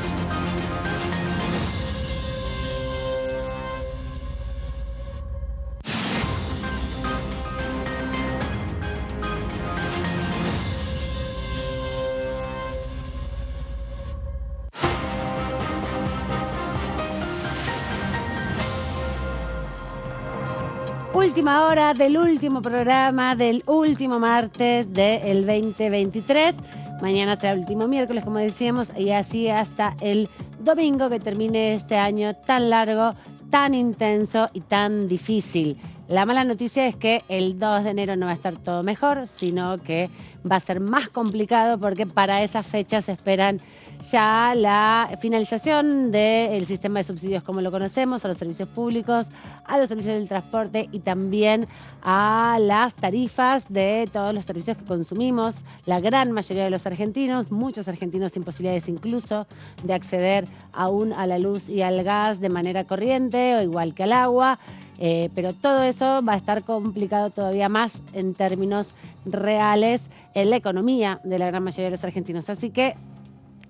Última hora del último programa del último martes del 2023. Mañana será el último miércoles, como decíamos, y así hasta el domingo que termine este año tan largo, tan intenso y tan difícil. La mala noticia es que el 2 de enero no va a estar todo mejor, sino que va a ser más complicado porque para esas fechas se esperan ya la finalización del sistema de subsidios como lo conocemos, a los servicios públicos, a los servicios del transporte y también a las tarifas de todos los servicios que consumimos. La gran mayoría de los argentinos, muchos argentinos sin posibilidades incluso de acceder aún a la luz y al gas de manera corriente o igual que al agua. Pero todo eso va a estar complicado todavía más en términos reales en la economía de la gran mayoría de los argentinos. Así que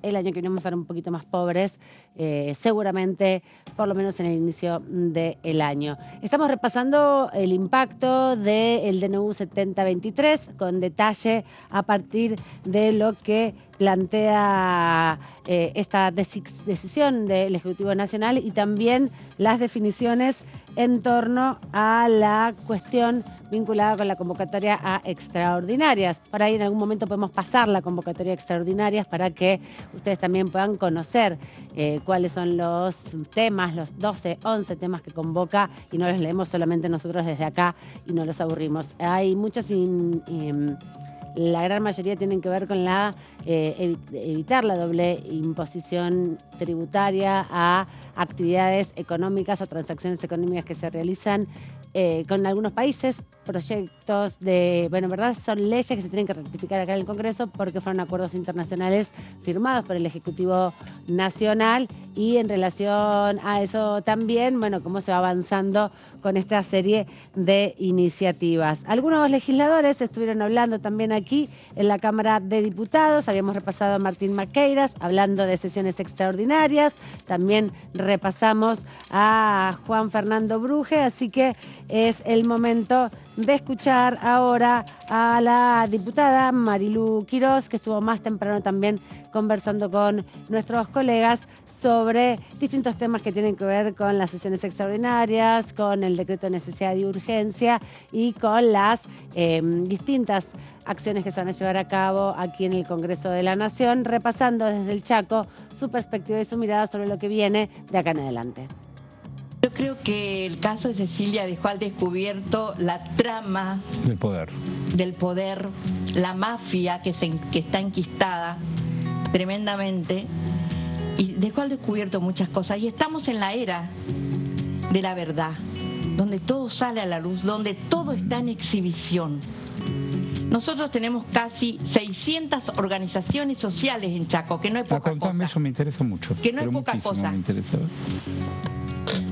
el año que viene vamos a estar un poquito más pobres, seguramente, por lo menos en el inicio del año. Estamos repasando el impacto del DNU 7023 con detalle a partir de lo que plantea esta decisión del Ejecutivo Nacional y también las definiciones en torno a la cuestión vinculada con la convocatoria a extraordinarias. Por ahí en algún momento podemos pasar la convocatoria a extraordinarias para que ustedes también puedan conocer cuáles son los temas, los 12, 11 temas que convoca y no los leemos solamente nosotros desde acá y no los aburrimos. Hay muchas la gran mayoría tienen que ver con evitar la doble imposición tributaria a actividades económicas o transacciones económicas que se realizan con algunos países proyectos de, bueno, en verdad son leyes que se tienen que rectificar acá en el Congreso porque fueron acuerdos internacionales firmados por el Ejecutivo Nacional, y en relación a eso también, bueno, cómo se va avanzando con esta serie de iniciativas. Algunos legisladores estuvieron hablando también aquí en la Cámara de Diputados. Habíamos repasado a Martín Maqueiras hablando de sesiones extraordinarias, también repasamos a Juan Fernando Bruje, así que es el momento de escuchar ahora a la diputada Marilu Quiroz, que estuvo más temprano también conversando con nuestros colegas sobre distintos temas que tienen que ver con las sesiones extraordinarias, con el decreto de necesidad y urgencia y con las distintas acciones que se van a llevar a cabo aquí en el Congreso de la Nación, repasando desde el Chaco su perspectiva y su mirada sobre lo que viene de acá en adelante. Yo creo que el caso de Cecilia dejó al descubierto la trama del poder, la mafia que está enquistada tremendamente, y dejó al descubierto muchas cosas. Y estamos en la era de la verdad, donde todo sale a la luz, donde todo está en exhibición. Nosotros tenemos casi 600 organizaciones sociales en Chaco, que no es poca cosa. Eso me interesa mucho. Que no es poca cosa.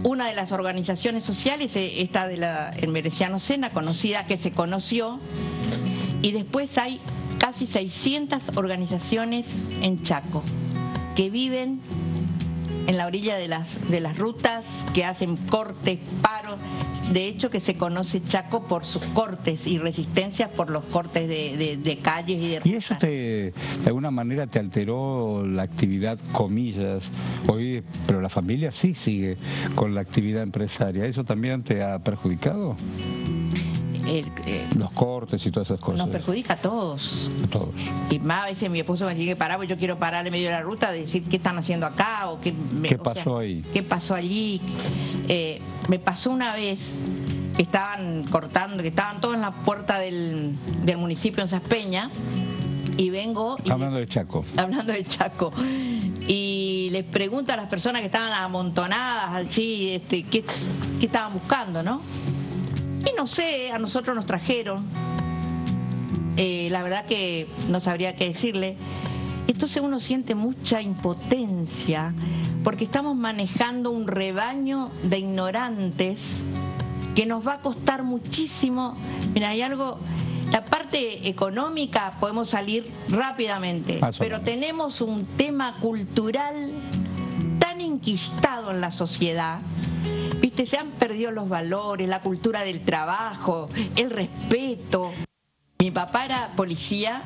Una de las organizaciones sociales, esta de el Mereciano Sena, conocida, que se conoció, y después hay casi 600 organizaciones en Chaco que viven en la orilla de las rutas, que hacen cortes, paros. De hecho, que se conoce Chaco por sus cortes y resistencias por los cortes de calles y de rutas. ¿Y eso de alguna manera te alteró la actividad, comillas, hoy, pero la familia sí sigue con la actividad empresaria? ¿Eso también te ha perjudicado? Los cortes y todas esas cosas. Nos perjudica a todos. A todos. Y más a veces mi esposo me dice que paramos, yo quiero parar en medio de la ruta, decir qué están haciendo acá o qué pasó ahí. ¿Qué pasó allí? Me pasó una vez que estaban cortando, que estaban todos en la puerta del municipio en Saspeña, y vengo... Hablando de Chaco. Hablando de Chaco. Y les pregunto a las personas que estaban amontonadas allí, qué estaban buscando, ¿no? Y no sé, a nosotros nos trajeron. La verdad que no sabría qué decirle. Entonces uno siente mucha impotencia porque estamos manejando un rebaño de ignorantes que nos va a costar muchísimo. Mira, hay algo, la parte económica podemos salir rápidamente, pero tenemos un tema cultural tan enquistado en la sociedad. Viste, se han perdido los valores, la cultura del trabajo, el respeto. Mi papá era policía,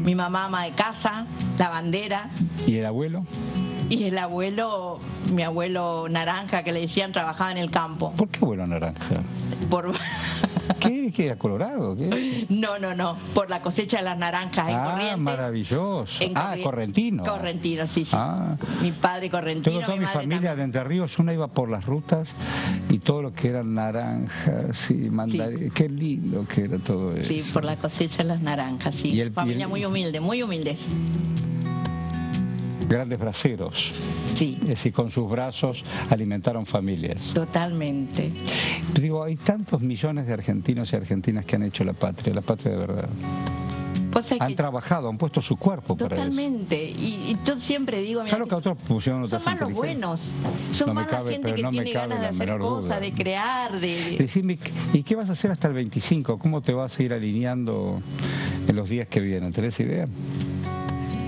mi mamá ama de casa, lavandera. ¿Y el abuelo? Y el abuelo, mi abuelo Naranja, que le decían, trabajaba en el campo. ¿Por qué abuelo Naranja? ¿Qué era colorado? ¿Qué? No, por la cosecha de las naranjas en Corrientes. Maravilloso. Correntino. Correntino, sí. Mi padre correntino. Toda mi familia de Entre Ríos, una iba por las rutas y todo lo que eran naranjas y mandarines. Qué lindo que era todo eso. Sí, por la cosecha de las naranjas, sí. Familia muy humilde, muy humildes. Grandes braceros. Sí. Es decir, con sus brazos alimentaron familias. Totalmente. Digo, hay tantos millones de argentinos y argentinas que han hecho la patria de verdad. Han trabajado, han puesto su cuerpo para eso. Totalmente. Y yo siempre digo, mira, claro que otros pusieron otras son más los buenos, son más la gente que tiene ganas de hacer cosas, de crear, Decime, ¿y qué vas a hacer hasta el 25? ¿Cómo te vas a ir alineando en los días que vienen? ¿Tenés idea?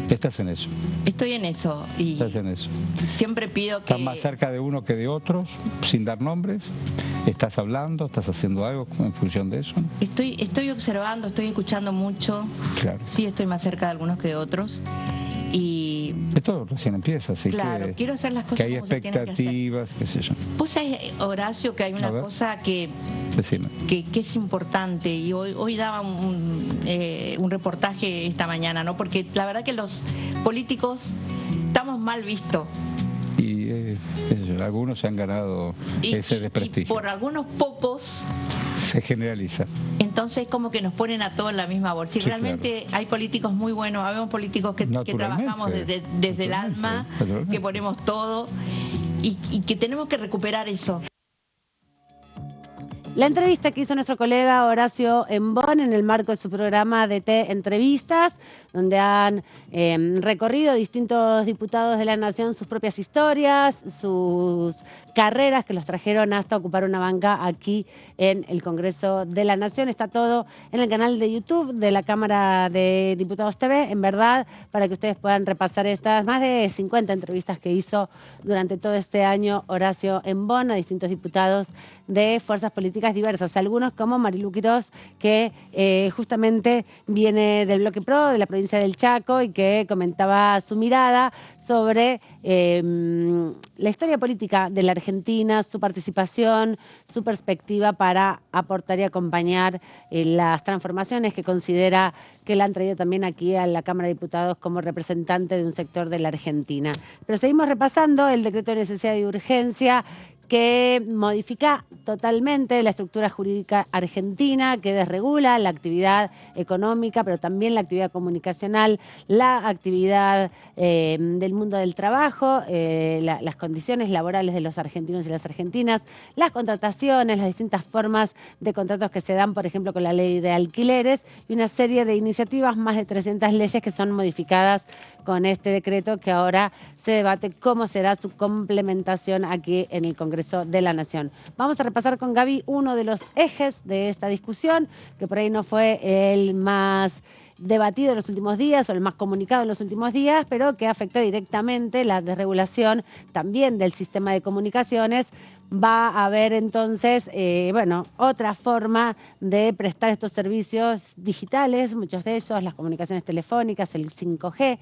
¿Estás en eso? Estoy en eso. Y ¿estás en eso? Siempre pido que... ¿Estás más cerca de uno que de otros, sin dar nombres? ¿Estás hablando? ¿Estás haciendo algo en función de eso? Estoy observando, estoy escuchando mucho. Claro. Sí, estoy más cerca de algunos que de otros. Y... Esto recién empieza, así claro, quiero hacer las cosas que hay como expectativas, qué sé yo. Pues Horacio, que hay una cosa que es importante, y hoy daba un reportaje esta mañana, ¿no? Porque la verdad que los políticos estamos mal vistos. Y algunos se han ganado ese desprestigio. Y por algunos pocos se generaliza. Entonces como que nos ponen a todos en la misma bolsa. Y realmente hay políticos muy buenos, habemos políticos que trabajamos desde el alma, que ponemos todo y que tenemos que recuperar eso. La entrevista que hizo nuestro colega Horacio Embón en el marco de su programa DT Entrevistas, donde han recorrido distintos diputados de la Nación sus propias historias, sus carreras que los trajeron hasta ocupar una banca aquí en el Congreso de la Nación. Está todo en el canal de YouTube de la Cámara de Diputados TV, en verdad, para que ustedes puedan repasar estas más de 50 entrevistas que hizo durante todo este año Horacio Embón a distintos diputados de fuerzas políticas diversas, algunos como Marilu Quirós, que justamente viene del Bloque Pro de la provincia del Chaco y que comentaba su mirada sobre la historia política de la Argentina, su participación, su perspectiva para aportar y acompañar las transformaciones que considera que la han traído también aquí a la Cámara de Diputados como representante de un sector de la Argentina. Pero seguimos repasando el decreto de necesidad y urgencia que modifica totalmente la estructura jurídica argentina, que desregula la actividad económica, pero también la actividad comunicacional, la actividad del mundo del trabajo, las condiciones laborales de los argentinos y las argentinas, las contrataciones, las distintas formas de contratos que se dan, por ejemplo, con la ley de alquileres, y una serie de iniciativas, más de 300 leyes que son modificadas con este decreto, que ahora se debate cómo será su complementación aquí en el Congreso de la Nación. Vamos a repasar con Gaby uno de los ejes de esta discusión, que por ahí no fue el más debatido en los últimos días o el más comunicado en los últimos días, pero que afecta directamente la desregulación también del sistema de comunicaciones. Va a haber entonces, otra forma de prestar estos servicios digitales, muchos de ellos, las comunicaciones telefónicas, el 5G,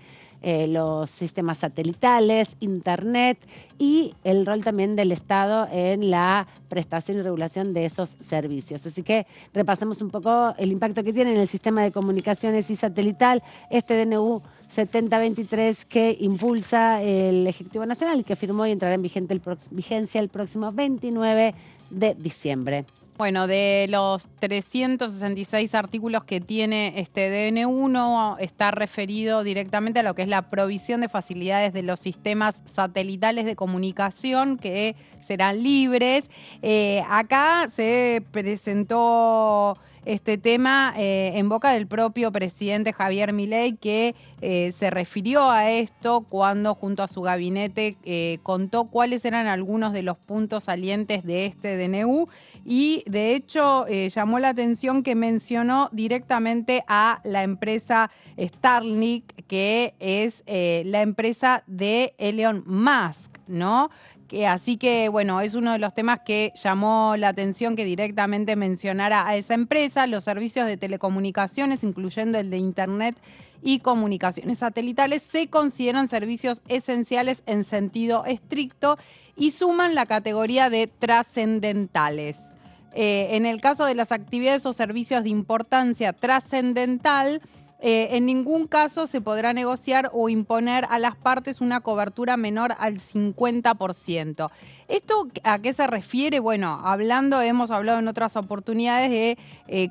los sistemas satelitales, Internet y el rol también del Estado en la prestación y regulación de esos servicios. Así que repasemos un poco el impacto que tiene en el sistema de comunicaciones y satelital este DNU 7023 que impulsa el Ejecutivo Nacional y que firmó y entrará en vigencia el próximo 29 de diciembre. Bueno, de los 366 artículos que tiene este DNU, está referido directamente a lo que es la provisión de facilidades de los sistemas satelitales de comunicación que serán libres. Acá se presentó este tema en boca del propio presidente Javier Milei, que se refirió a esto cuando junto a su gabinete contó cuáles eran algunos de los puntos salientes de este DNU y de hecho llamó la atención que mencionó directamente a la empresa Starlink, que es la empresa de Elon Musk, ¿no? Así que, bueno, es uno de los temas que llamó la atención que directamente mencionara a esa empresa. Los servicios de telecomunicaciones, incluyendo el de Internet y comunicaciones satelitales, se consideran servicios esenciales en sentido estricto y suman la categoría de trascendentales. En el caso de las actividades o servicios de importancia trascendental, en ningún caso se podrá negociar o imponer a las partes una cobertura menor al 50%. ¿Esto a qué se refiere? Bueno, hemos hablado en otras oportunidades de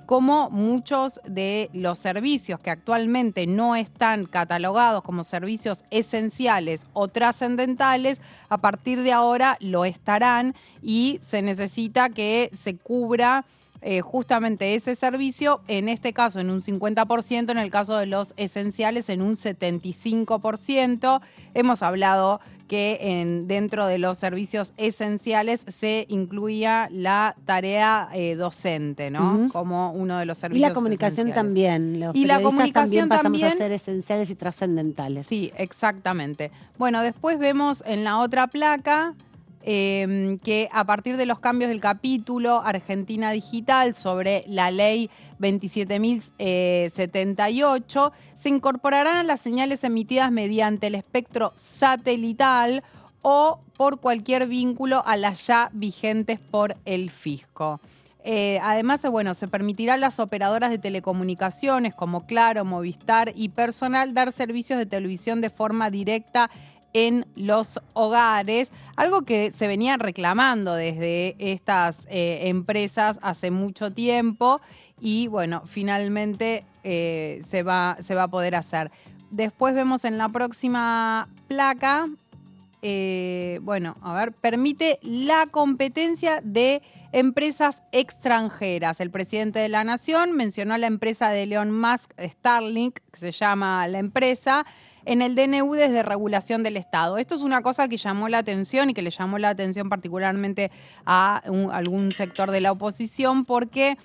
cómo muchos de los servicios que actualmente no están catalogados como servicios esenciales o trascendentales, a partir de ahora lo estarán y se necesita que se cubra justamente ese servicio, en este caso en un 50%, en el caso de los esenciales en un 75%. Hemos hablado que dentro de los servicios esenciales se incluía la tarea docente, ¿no? Como uno de los servicios y la comunicación esenciales. También. Los y la comunicación también pasamos a ser esenciales y trascendentales. Sí, exactamente. Bueno, después vemos en la otra placa que a partir de los cambios del capítulo Argentina Digital sobre la ley 27.078, se incorporarán las señales emitidas mediante el espectro satelital o por cualquier vínculo a las ya vigentes por el fisco. Además, se permitirá a las operadoras de telecomunicaciones como Claro, Movistar y Personal dar servicios de televisión de forma directa en los hogares, algo que se venía reclamando desde estas empresas hace mucho tiempo y bueno, finalmente se va a poder hacer. Después vemos en la próxima placa permite la competencia de empresas extranjeras. El presidente de la Nación mencionó la empresa de Elon Musk, Starlink, que se llama la empresa, en el DNU desde regulación del Estado. Esto es una cosa que llamó la atención y que le llamó la atención particularmente a algún sector de la oposición porque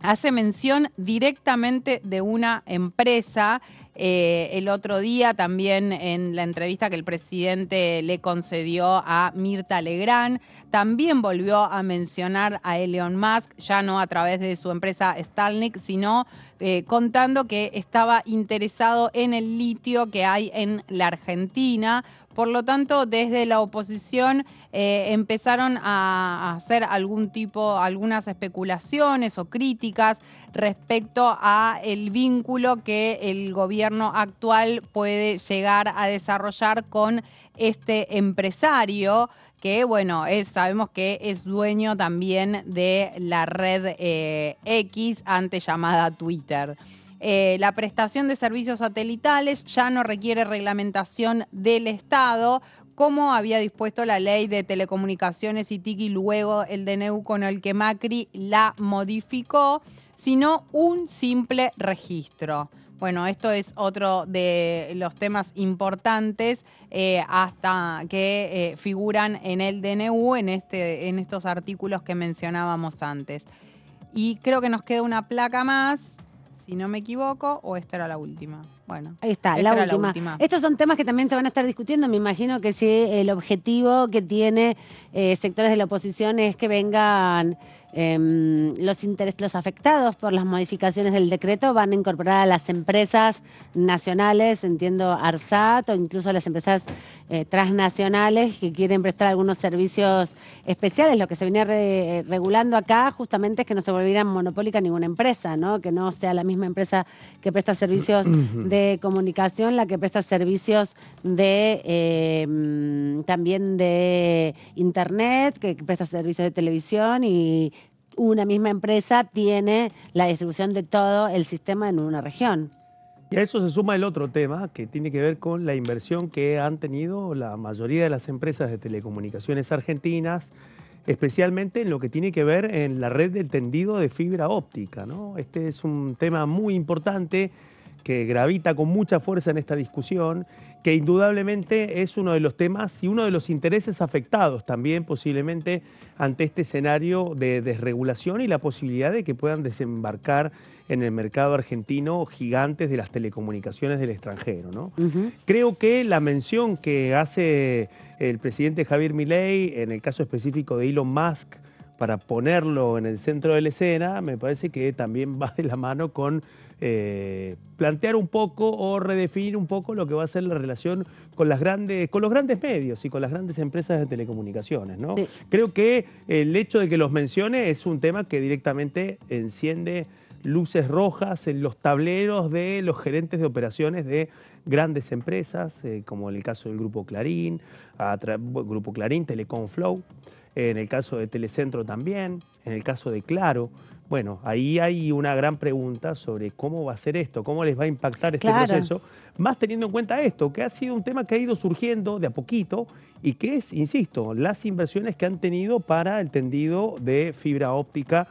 hace mención directamente de una empresa. El otro día también en la entrevista que el presidente le concedió a Mirta Legrand, también volvió a mencionar a Elon Musk, ya no a través de su empresa Starlink, sino contando que estaba interesado en el litio que hay en la Argentina. Por lo tanto, desde la oposición empezaron a hacer algunas especulaciones o críticas respecto a el vínculo que el gobierno actual puede llegar a desarrollar con este empresario que, sabemos que es dueño también de la red X, antes llamada Twitter. La prestación de servicios satelitales ya no requiere reglamentación del Estado, como había dispuesto la ley de telecomunicaciones y TIC y luego el DNU con el que Macri la modificó, sino un simple registro. Bueno, esto es otro de los temas importantes hasta que figuran en el DNU en estos artículos que mencionábamos antes. Y creo que nos queda una placa más, si no me equivoco, o esta era la última. Bueno, ahí está, la última. Estos son temas que también se van a estar discutiendo. Me imagino que si el objetivo que tiene sectores de la oposición es que vengan los afectados por las modificaciones del decreto, van a incorporar a las empresas nacionales, entiendo ARSAT, o incluso a las empresas transnacionales que quieren prestar algunos servicios especiales. Lo que se venía regulando acá justamente es que no se volviera monopólica ninguna empresa, ¿no? Que no sea la misma empresa que presta servicios de comunicación la que presta servicios de también de internet, que presta servicios de televisión, y una misma empresa tiene la distribución de todo el sistema en una región. Y a eso se suma el otro tema que tiene que ver con la inversión que han tenido la mayoría de las empresas de telecomunicaciones argentinas, especialmente en lo que tiene que ver en la red de tendido de fibra óptica, ¿no? Este es un tema muy importante que gravita con mucha fuerza en esta discusión, que indudablemente es uno de los temas y uno de los intereses afectados también posiblemente ante este escenario de desregulación y la posibilidad de que puedan desembarcar en el mercado argentino gigantes de las telecomunicaciones del extranjero, ¿no? Creo que la mención que hace el presidente Javier Milei en el caso específico de Elon Musk para ponerlo en el centro de la escena, me parece que también va de la mano con plantear un poco o redefinir un poco lo que va a ser la relación con los grandes medios y con las grandes empresas de telecomunicaciones, ¿no? Sí. Creo que el hecho de que los mencione es un tema que directamente enciende luces rojas en los tableros de los gerentes de operaciones de grandes empresas, como en el caso del Grupo Clarín, Telecom Flow, en el caso de Telecentro también, en el caso de Claro. Bueno, ahí hay una gran pregunta sobre cómo va a ser esto, cómo les va a impactar este proceso, más teniendo en cuenta esto, que ha sido un tema que ha ido surgiendo de a poquito y que es, insisto, las inversiones que han tenido para el tendido de fibra óptica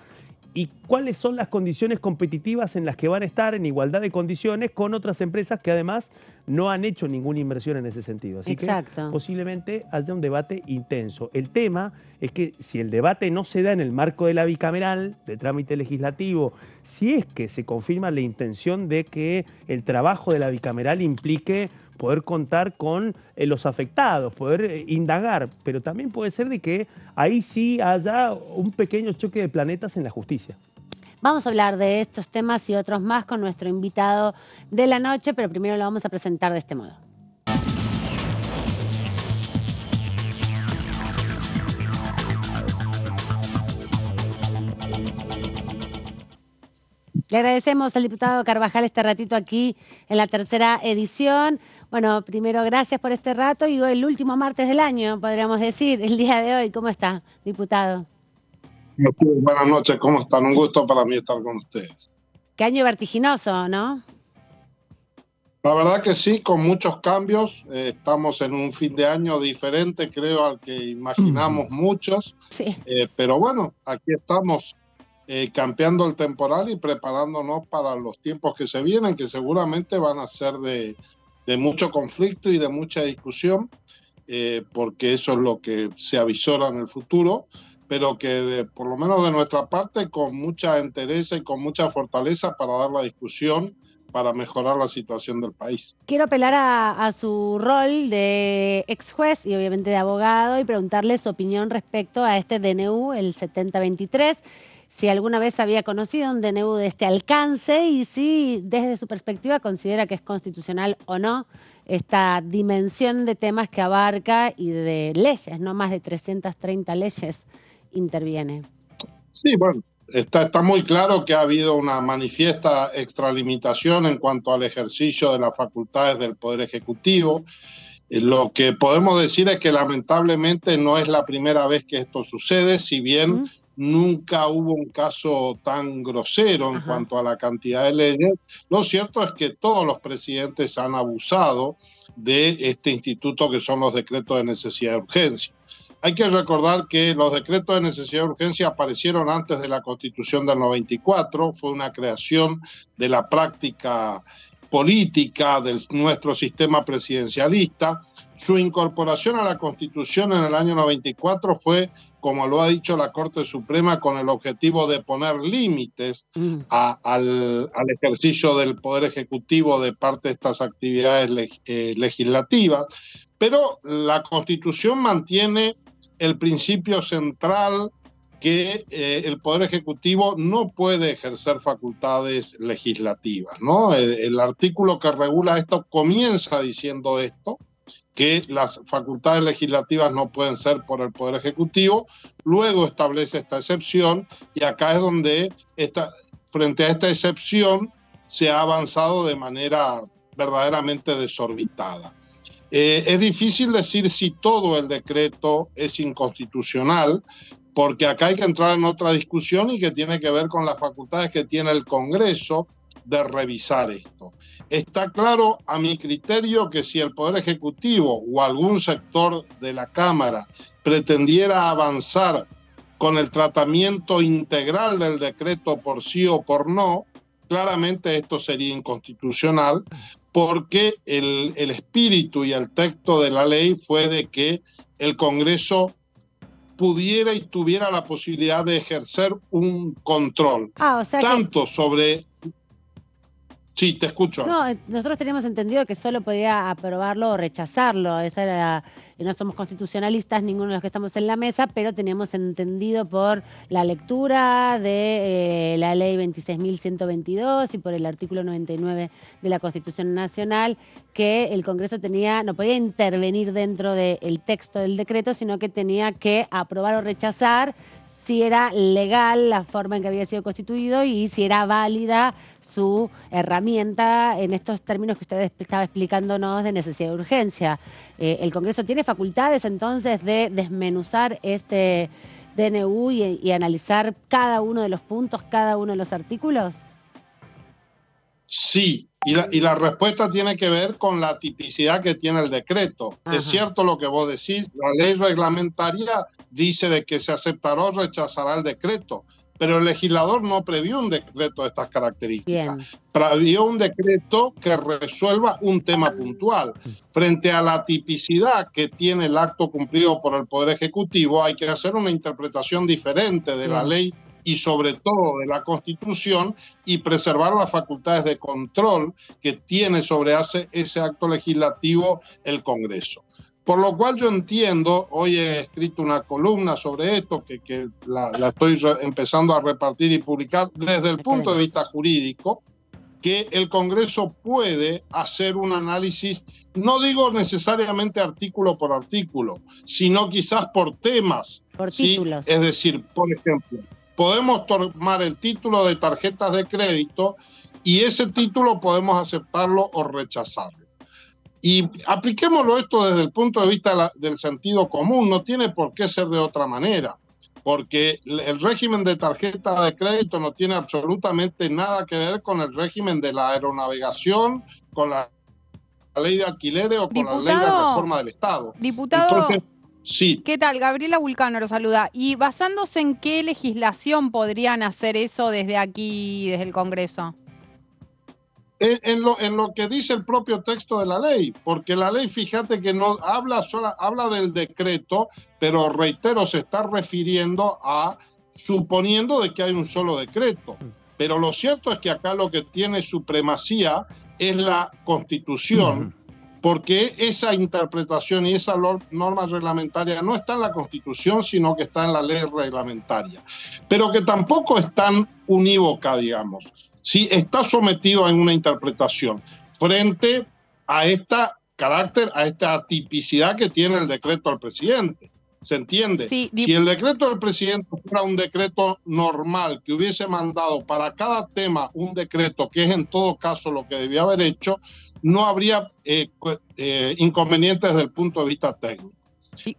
y cuáles son las condiciones competitivas en las que van a estar en igualdad de condiciones con otras empresas que además no han hecho ninguna inversión en ese sentido. Así que posiblemente haya un debate intenso. El tema es que si el debate no se da en el marco de la bicameral, de trámite legislativo, si es que se confirma la intención de que el trabajo de la bicameral implique poder contar con los afectados, poder indagar, pero también puede ser de que ahí sí haya un pequeño choque de planetas en la justicia. Vamos a hablar de estos temas y otros más con nuestro invitado de la noche, pero primero lo vamos a presentar de este modo. Le agradecemos al diputado Carvajal este ratito aquí en la tercera edición. Bueno, primero gracias por este rato y hoy el último martes del año, podríamos decir, el día de hoy. ¿Cómo está, diputado? Buenas noches, ¿cómo están? Un gusto para mí estar con ustedes. Qué año vertiginoso, ¿no? La verdad que sí, con muchos cambios. Estamos en un fin de año diferente, creo, al que imaginamos muchos. Sí. Pero bueno, aquí estamos campeando el temporal y preparándonos para los tiempos que se vienen, que seguramente van a ser de mucho conflicto y de mucha discusión, porque eso es lo que se avisora en el futuro, pero que por lo menos de nuestra parte, con mucha entereza y con mucha fortaleza para dar la discusión, para mejorar la situación del país. Quiero apelar a su rol de ex juez y obviamente de abogado y preguntarle su opinión respecto a este DNU, el 7023, si alguna vez había conocido un DNU de este alcance y si desde su perspectiva considera que es constitucional o no esta dimensión de temas que abarca y de leyes, no más de 330 leyes interviene. Sí, bueno. Está muy claro que ha habido una manifiesta extralimitación en cuanto al ejercicio de las facultades del Poder Ejecutivo. Lo que podemos decir es que lamentablemente no es la primera vez que esto sucede, si bien nunca hubo un caso tan grosero en cuanto a la cantidad de leyes. Lo cierto es que todos los presidentes han abusado de este instituto que son los decretos de necesidad de urgencia. Hay que recordar que los decretos de necesidad de urgencia aparecieron antes de la Constitución del 94, fue una creación de la práctica política de nuestro sistema presidencialista. Su incorporación a la Constitución en el año 94 fue, como lo ha dicho la Corte Suprema, con el objetivo de poner límites al ejercicio del Poder Ejecutivo de parte de estas actividades legislativas. Pero la Constitución mantiene el principio central que el Poder Ejecutivo no puede ejercer facultades legislativas, ¿no? El artículo que regula esto comienza diciendo esto, que las facultades legislativas no pueden ser por el Poder Ejecutivo, luego establece esta excepción y acá es donde frente a esta excepción se ha avanzado de manera verdaderamente desorbitada. Es difícil decir si todo el decreto es inconstitucional, porque acá hay que entrar en otra discusión y que tiene que ver con las facultades que tiene el Congreso de revisar esto. Está claro, a mi criterio, que si el Poder Ejecutivo o algún sector de la Cámara pretendiera avanzar con el tratamiento integral del decreto por sí o por no, claramente esto sería inconstitucional, porque el espíritu y el texto de la ley fue de que el Congreso pudiera y tuviera la posibilidad de ejercer un control, tanto sobre... Sí, te escucho. No, nosotros teníamos entendido que solo podía aprobarlo o rechazarlo. Esa era, no somos constitucionalistas, ninguno de los que estamos en la mesa, pero teníamos entendido por la lectura de la ley 26.122 y por el artículo 99 de la Constitución Nacional que el Congreso no podía intervenir dentro del texto del decreto, sino que tenía que aprobar o rechazar si era legal la forma en que había sido constituido y si era válida su herramienta en estos términos que usted estaba explicándonos de necesidad de urgencia. ¿El Congreso tiene facultades entonces de desmenuzar este DNU y analizar cada uno de los puntos, cada uno de los artículos? Sí, y la respuesta tiene que ver con la tipicidad que tiene el decreto. Ajá. Es cierto lo que vos decís, la ley reglamentaria dice de que se aceptará o rechazará el decreto, pero el legislador no previó un decreto de estas características. Bien. Previó un decreto que resuelva un tema puntual. Frente a la tipicidad que tiene el acto cumplido por el Poder Ejecutivo, hay que hacer una interpretación diferente de la ley y sobre todo de la Constitución y preservar las facultades de control que tiene sobre ese acto legislativo el Congreso. Por lo cual yo entiendo, hoy he escrito una columna sobre esto, que la estoy empezando a repartir y publicar desde el punto de vista jurídico, que el Congreso puede hacer un análisis, no digo necesariamente artículo por artículo, sino quizás por temas. Por títulos. Es decir, por ejemplo, podemos tomar el título de tarjetas de crédito y ese título podemos aceptarlo o rechazarlo. Y apliquémoslo esto desde el punto de vista del sentido común, no tiene por qué ser de otra manera, porque el régimen de tarjeta de crédito no tiene absolutamente nada que ver con el régimen de la aeronavegación, con la ley de alquileres o con la ley de reforma del Estado. Diputado, entonces, sí. ¿Qué tal? Gabriela Vulcano lo saluda. ¿Y basándose en qué legislación podrían hacer eso desde aquí, desde el Congreso? En lo que dice el propio texto de la ley, porque la ley, fíjate que no habla del decreto, pero reitero, se está refiriendo a suponiendo de que hay un solo decreto. Pero lo cierto es que acá lo que tiene supremacía es la Constitución, porque esa interpretación y esa norma reglamentaria no está en la Constitución, sino que está en la ley reglamentaria, pero que tampoco es tan unívoca, digamos. Sí, está sometido a una interpretación frente a esta tipicidad que tiene el decreto del presidente. ¿Se entiende? Sí, si el decreto del presidente fuera un decreto normal que hubiese mandado para cada tema un decreto, que es en todo caso lo que debía haber hecho, no habría inconvenientes desde el punto de vista técnico.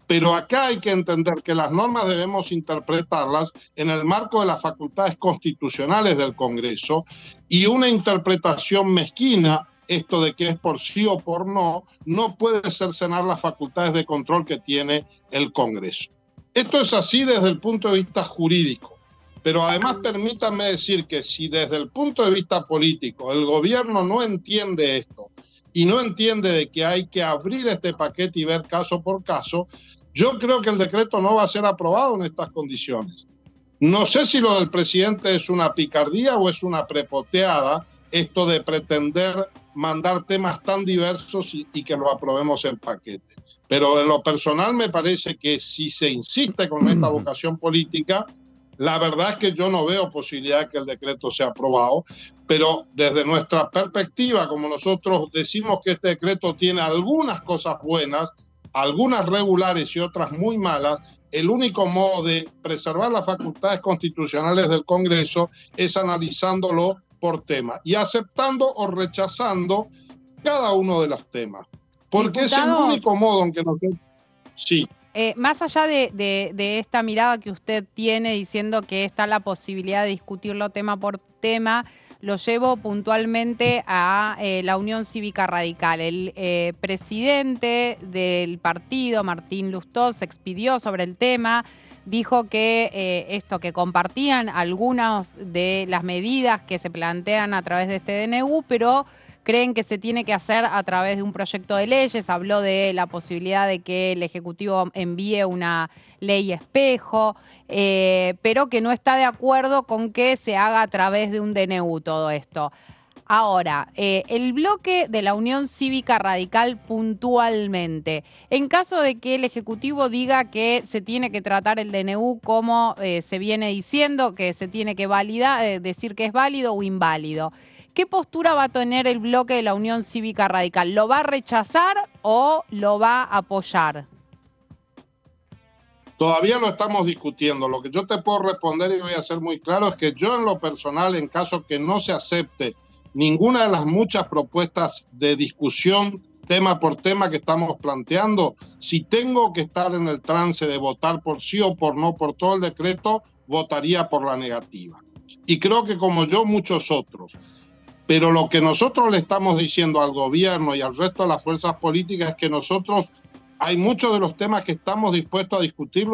Pero acá hay que entender que las normas debemos interpretarlas en el marco de las facultades constitucionales del Congreso, y una interpretación mezquina, esto de que es por sí o por no, no puede cercenar las facultades de control que tiene el Congreso. Esto es así desde el punto de vista jurídico, pero además permítanme decir que si desde el punto de vista político el gobierno no entiende esto y no entiende de que hay que abrir este paquete y ver caso por caso, yo creo que el decreto no va a ser aprobado en estas condiciones. No sé si lo del presidente es una picardía o es una prepoteada, esto de pretender mandar temas tan diversos y que lo aprobemos en paquete. Pero en lo personal me parece que si se insiste con esta vocación política, la verdad es que yo no veo posibilidad de que el decreto sea aprobado, pero desde nuestra perspectiva, como nosotros decimos que este decreto tiene algunas cosas buenas, algunas regulares y otras muy malas, el único modo de preservar las facultades constitucionales del Congreso es analizándolo por tema y aceptando o rechazando cada uno de los temas. Porque es el único modo en que nosotros... Sí. Más allá de esta mirada que usted tiene diciendo que está la posibilidad de discutirlo tema por tema, lo llevo puntualmente a la Unión Cívica Radical. El presidente del partido, Martín Lustó, se expidió sobre el tema. Dijo que que compartían algunas de las medidas que se plantean a través de este DNU, pero creen que se tiene que hacer a través de un proyecto de leyes. Habló de la posibilidad de que el Ejecutivo envíe una ley espejo, pero que no está de acuerdo con que se haga a través de un DNU todo esto. Ahora, el bloque de la Unión Cívica Radical puntualmente, en caso de que el Ejecutivo diga que se tiene que tratar el DNU como se viene diciendo, que se tiene que validar, decir que es válido o inválido, ¿qué postura va a tener el bloque de la Unión Cívica Radical? ¿Lo va a rechazar o lo va a apoyar? Todavía lo estamos discutiendo. Lo que yo te puedo responder, y voy a ser muy claro, es que yo en lo personal, en caso que no se acepte ninguna de las muchas propuestas de discusión tema por tema que estamos planteando, si tengo que estar en el trance de votar por sí o por no por todo el decreto, votaría por la negativa. Y creo que como yo, muchos otros. Pero lo que nosotros le estamos diciendo al gobierno y al resto de las fuerzas políticas es que nosotros, hay muchos de los temas que estamos dispuestos a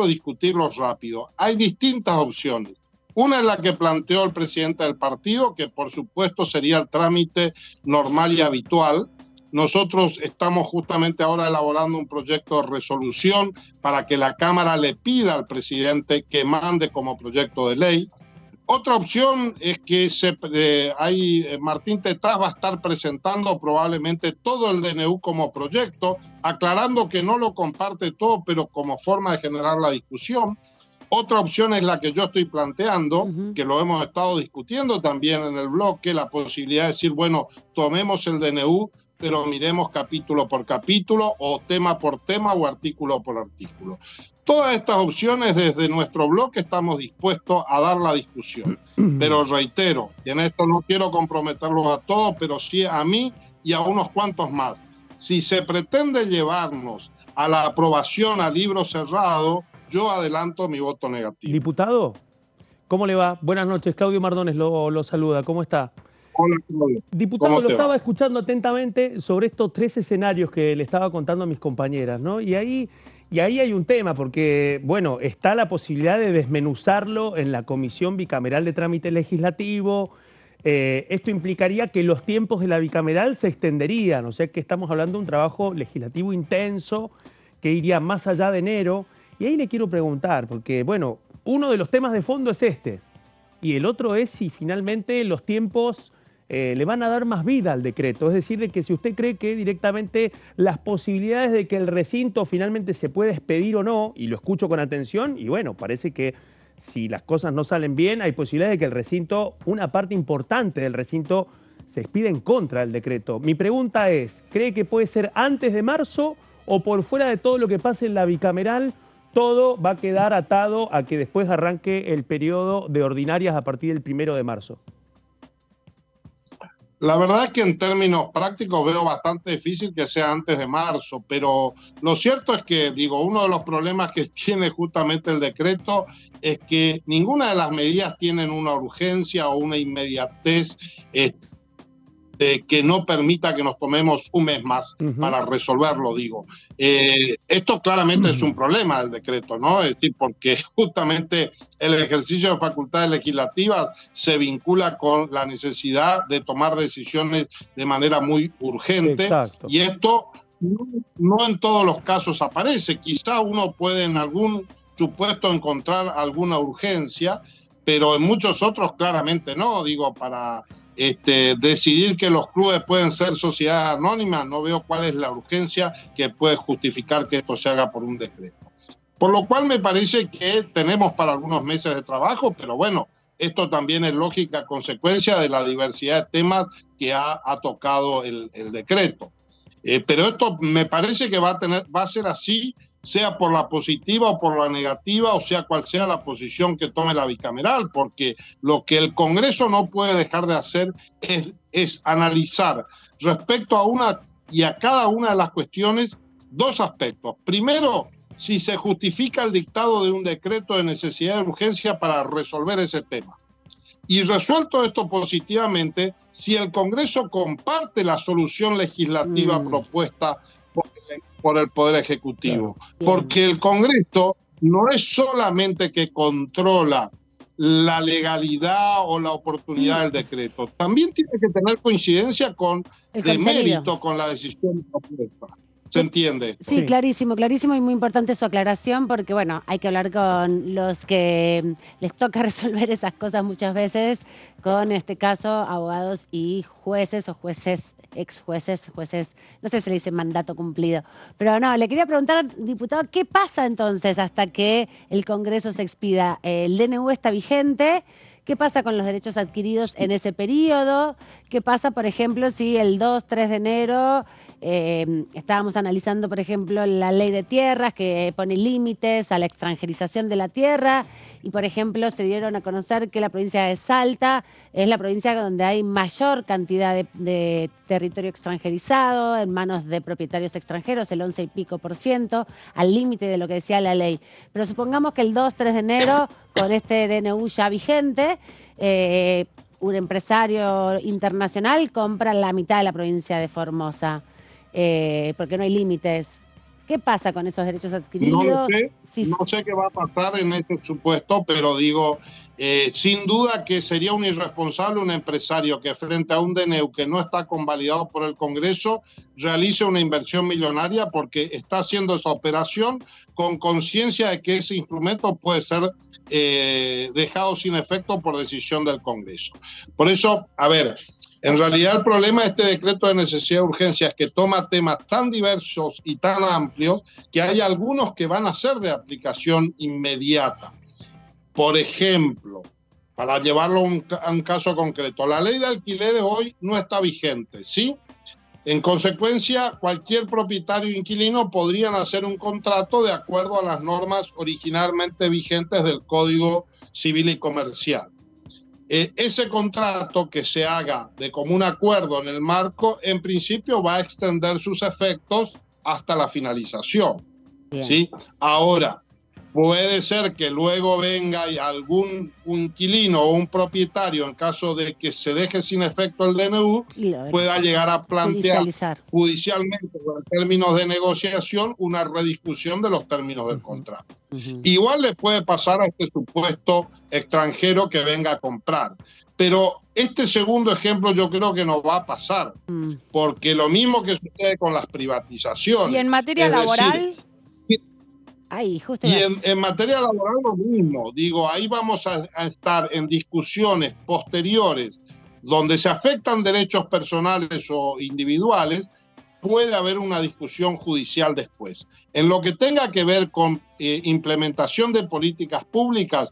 discutirlos rápido. Hay distintas opciones. Una es la que planteó el presidente del partido, que por supuesto sería el trámite normal y habitual. Nosotros estamos justamente ahora elaborando un proyecto de resolución para que la Cámara le pida al presidente que mande como proyecto de ley. Otra opción es que Martín Tetaz va a estar presentando probablemente todo el DNU como proyecto, aclarando que no lo comparte todo, pero como forma de generar la discusión. Otra opción es la que yo estoy planteando, que lo hemos estado discutiendo también en el bloque, la posibilidad de decir, bueno, tomemos el DNU, pero miremos capítulo por capítulo, o tema por tema, o artículo por artículo. Todas estas opciones desde nuestro bloque estamos dispuestos a dar la discusión. Pero reitero, y en esto no quiero comprometerlos a todos, pero sí a mí y a unos cuantos más. Si se pretende llevarnos a la aprobación a libro cerrado, yo adelanto mi voto negativo. Diputado, ¿cómo le va? Buenas noches, Claudio Mardones lo saluda, ¿cómo está? Hola, Claudio. Diputado, ¿Cómo lo te va? estaba escuchando atentamente sobre estos 3 escenarios que le estaba contando a mis compañeras, ¿no? Y ahí hay un tema, porque, bueno, está la posibilidad de desmenuzarlo en la Comisión Bicameral de Trámite Legislativo. Esto implicaría que los tiempos de la bicameral se extenderían, o sea que estamos hablando de un trabajo legislativo intenso que iría más allá de enero. Y ahí le quiero preguntar, porque, bueno, uno de los temas de fondo es este, y el otro es si finalmente los tiempos le van a dar más vida al decreto. Es decir, de que si usted cree que directamente las posibilidades de que el recinto finalmente se pueda expedir o no, y lo escucho con atención, y bueno, parece que si las cosas no salen bien, hay posibilidades de que el recinto, una parte importante del recinto, se expida en contra del decreto. Mi pregunta es, ¿cree que puede ser antes de marzo o por fuera de todo lo que pase en la bicameral, todo va a quedar atado a que después arranque el periodo de ordinarias a partir del 1 de marzo? La verdad es que en términos prácticos veo bastante difícil que sea antes de marzo, pero lo cierto es que, digo, uno de los problemas que tiene justamente el decreto es que ninguna de las medidas tienen una urgencia o una inmediatez que no permita que nos tomemos un mes más para resolverlo, digo. Esto claramente es un problema del decreto, ¿no? Es decir, porque justamente el ejercicio de facultades legislativas se vincula con la necesidad de tomar decisiones de manera muy urgente. Exacto. Y esto no en todos los casos aparece. Quizá uno puede en algún supuesto encontrar alguna urgencia, pero en muchos otros claramente no. Digo, para decidir que los clubes pueden ser sociedades anónimas, no veo cuál es la urgencia que puede justificar que esto se haga por un decreto. Por lo cual me parece que tenemos para algunos meses de trabajo, pero bueno, esto también es lógica consecuencia de la diversidad de temas que ha tocado el decreto. Pero esto me parece que va a ser así, sea por la positiva o por la negativa, o sea cual sea la posición que tome la bicameral, porque lo que el Congreso no puede dejar de hacer es analizar respecto a una y a cada una de las cuestiones 2 aspectos. Primero, si se justifica el dictado de un decreto de necesidad de urgencia para resolver ese tema. Y resuelto esto positivamente, si el Congreso comparte la solución legislativa propuesta por el Poder Ejecutivo. Porque el Congreso no es solamente que controla la legalidad o la oportunidad del decreto, también tiene que tener coincidencia de mérito con la decisión propuesta. ¿Se entiende? Sí, clarísimo, clarísimo, y muy importante su aclaración, porque bueno, hay que hablar con los que les toca resolver esas cosas muchas veces, con este caso abogados y jueces o jueces, ex jueces, no sé si le dice mandato cumplido. Pero no, le quería preguntar, diputado, ¿qué pasa entonces hasta que el Congreso se expida? El DNU está vigente. ¿Qué pasa con los derechos adquiridos en ese periodo? ¿Qué pasa, por ejemplo, si el 2, 3 de enero estábamos analizando, por ejemplo, la ley de tierras que pone límites a la extranjerización de la tierra y, por ejemplo, se dieron a conocer que la provincia de Salta es la provincia donde hay mayor cantidad de territorio extranjerizado en manos de propietarios extranjeros, el 11 y pico %, al límite de lo que decía la ley. Pero supongamos que el 2, 3 de enero, con este DNU ya vigente, un empresario internacional compra la mitad de la provincia de Formosa. Porque no hay límites. ¿Qué pasa con esos derechos adquiridos? No sé qué va a pasar en este supuesto, pero digo, sin duda que sería un irresponsable un empresario que frente a un DNU que no está convalidado por el Congreso realice una inversión millonaria porque está haciendo esa operación con conciencia de que ese instrumento puede ser dejado sin efecto por decisión del Congreso. Por eso, a ver, en realidad el problema de este decreto de necesidad de urgencia es que toma temas tan diversos y tan amplios que hay algunos que van a ser de aplicación inmediata. Por ejemplo, para llevarlo a un caso concreto, la ley de alquileres hoy no está vigente, ¿sí? En consecuencia, cualquier propietario o inquilino podrían hacer un contrato de acuerdo a las normas originalmente vigentes del Código Civil y Comercial. Ese contrato que se haga de común acuerdo en el marco, en principio va a extender sus efectos hasta la finalización. ¿Sí? Ahora, puede ser que luego venga y algún inquilino o un propietario, en caso de que se deje sin efecto el DNU, pueda llegar a plantear judicialmente o en términos de negociación una rediscusión de los términos del contrato. Igual le puede pasar a este supuesto extranjero que venga a comprar. Pero este segundo ejemplo yo creo que no va a pasar, porque lo mismo que sucede con las privatizaciones. ¿Y en materia laboral? En materia laboral lo mismo. Digo, ahí vamos a estar en discusiones posteriores donde se afectan derechos personales o individuales. Puede haber una discusión judicial después. En lo que tenga que ver con implementación de políticas públicas,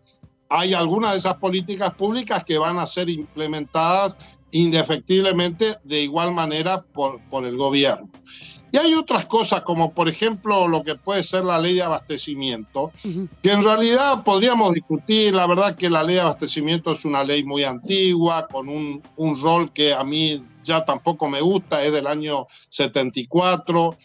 hay algunas de esas políticas públicas que van a ser implementadas indefectiblemente de igual manera por el gobierno. Y hay otras cosas, como por ejemplo lo que puede ser la ley de abastecimiento, que en realidad podríamos discutir. La verdad que la ley de abastecimiento es una ley muy antigua, con un rol que a mí ya tampoco me gusta, es del año 74.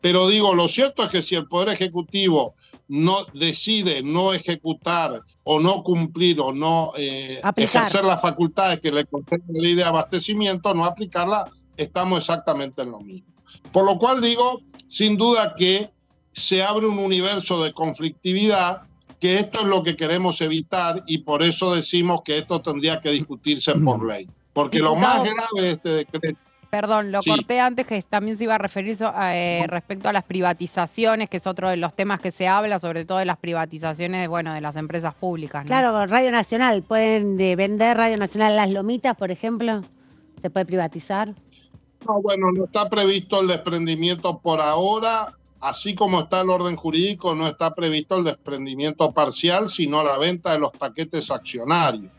Pero digo, lo cierto es que si el Poder Ejecutivo no decide no ejecutar o no cumplir o no ejercer las facultades que le concede la ley de abastecimiento, no aplicarla, estamos exactamente en lo mismo. Por lo cual digo, sin duda que se abre un universo de conflictividad, que esto es lo que queremos evitar, y por eso decimos que esto tendría que discutirse por ley. Porque lo más grave de este decreto... Perdón, lo corté antes, que también se iba a referir respecto a las privatizaciones, que es otro de los temas que se habla, sobre todo de las privatizaciones, bueno, de las empresas públicas, ¿no? Claro, Radio Nacional, ¿pueden vender Radio Nacional Las Lomitas, por ejemplo? ¿Se puede privatizar? No, bueno, no está previsto el desprendimiento por ahora, así como está el orden jurídico, no está previsto el desprendimiento parcial, sino la venta de los paquetes accionarios.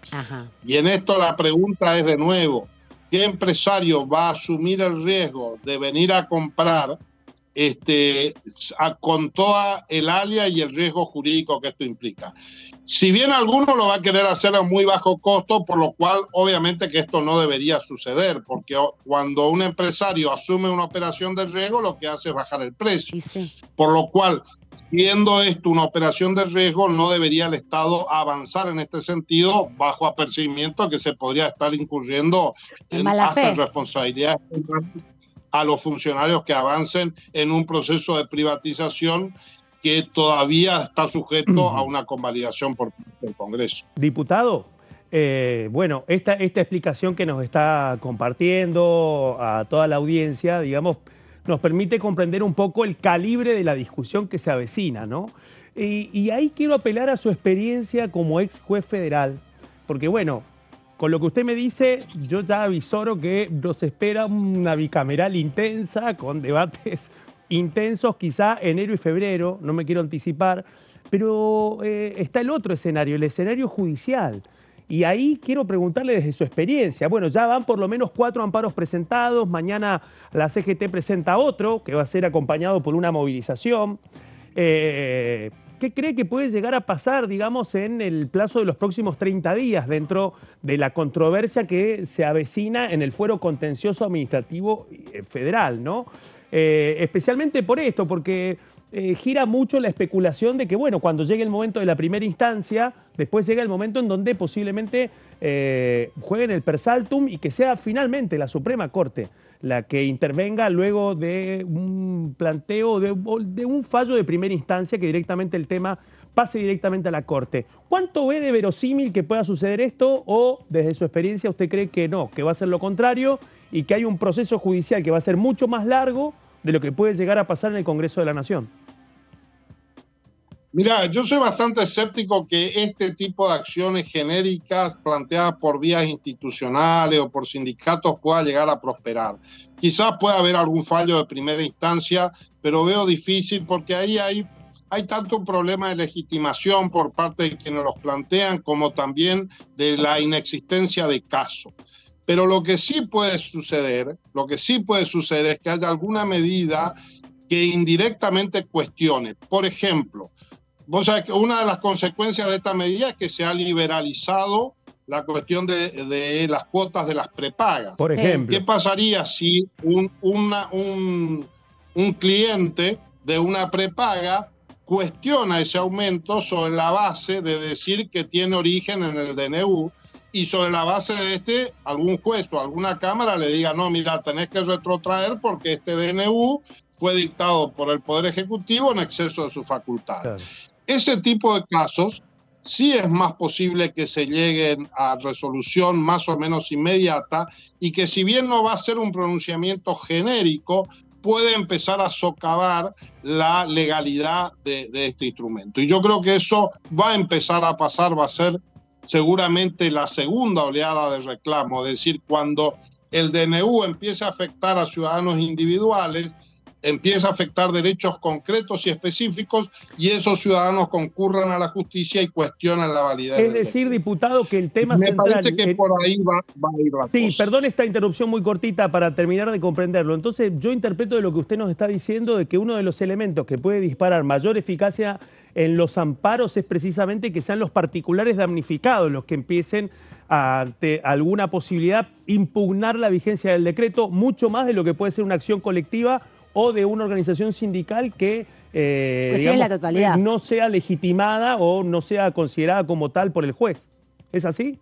Y en esto la pregunta es de nuevo, ¿qué empresario va a asumir el riesgo de venir a comprar con toda el alia y el riesgo jurídico que esto implica? Si bien alguno lo va a querer hacer a muy bajo costo, por lo cual obviamente que esto no debería suceder, porque cuando un empresario asume una operación de riesgo, lo que hace es bajar el precio. Por lo cual, siendo esto una operación de riesgo, no debería el Estado avanzar en este sentido bajo apercibimiento que se podría estar incurriendo en hasta responsabilidades a los funcionarios que avancen en un proceso de privatización que todavía está sujeto a una convalidación por parte del Congreso. Diputado, bueno, esta explicación que nos está compartiendo a toda la audiencia, digamos, nos permite comprender un poco el calibre de la discusión que se avecina, ¿no? Y ahí quiero apelar a su experiencia como ex juez federal, porque bueno, con lo que usted me dice, yo ya avisoro que nos espera una bicameral intensa, con debates intensos, quizá enero y febrero, no me quiero anticipar, pero está el otro escenario, el escenario judicial. Y ahí quiero preguntarle desde su experiencia. Bueno, ya van por lo menos 4 amparos presentados, mañana la CGT presenta otro, que va a ser acompañado por una movilización. ¿Qué cree que puede llegar a pasar, digamos, en el plazo de los próximos 30 días dentro de la controversia que se avecina en el fuero contencioso administrativo federal, ¿no? Especialmente por esto, porque gira mucho la especulación de que, bueno, cuando llegue el momento de la primera instancia, después llega el momento en donde posiblemente jueguen el per saltum y que sea finalmente la Suprema Corte la que intervenga luego de un planteo, de un fallo de primera instancia, que directamente el tema pase directamente a la Corte. ¿Cuánto ve de verosímil que pueda suceder esto, o desde su experiencia usted cree que no, que va a ser lo contrario y que hay un proceso judicial que va a ser mucho más largo de lo que puede llegar a pasar en el Congreso de la Nación? Mira, yo soy bastante escéptico que este tipo de acciones genéricas planteadas por vías institucionales o por sindicatos pueda llegar a prosperar. Quizás pueda haber algún fallo de primera instancia, pero veo difícil porque ahí hay tanto un problema de legitimación por parte de quienes los plantean, como también de la inexistencia de caso. Pero lo que sí puede suceder es que haya alguna medida que indirectamente cuestione. Por ejemplo, vos sabés que una de las consecuencias de esta medida es que se ha liberalizado la cuestión de las cuotas de las prepagas. Por ejemplo, ¿qué pasaría si un cliente de una prepaga cuestiona ese aumento sobre la base de decir que tiene origen en el DNU, y sobre la base de algún juez o alguna cámara le diga, no, mira, tenés que retrotraer porque este DNU fue dictado por el Poder Ejecutivo en exceso de sus facultades. Claro. Ese tipo de casos sí es más posible que se lleguen a resolución más o menos inmediata, y que si bien no va a ser un pronunciamiento genérico, puede empezar a socavar la legalidad de este instrumento. Y yo creo que eso va a empezar a pasar, va a ser seguramente la segunda oleada de reclamo, es decir, cuando el DNU empieza a afectar a ciudadanos individuales, empieza a afectar derechos concretos y específicos, y esos ciudadanos concurran a la justicia y cuestionan la validez. Es decir, diputado, que el tema central... Me parece que por ahí va a ir la Sí, cosa. perdón esta interrupción muy cortita para terminar de comprenderlo. Entonces, yo interpreto de lo que usted nos está diciendo de que uno de los elementos que puede disparar mayor eficacia en los amparos es precisamente que sean los particulares damnificados los que empiecen ante alguna posibilidad impugnar la vigencia del decreto, mucho más de lo que puede ser una acción colectiva o de una organización sindical que digamos, la totalidad. No sea legitimada o no sea considerada como tal por el juez. ¿Es así?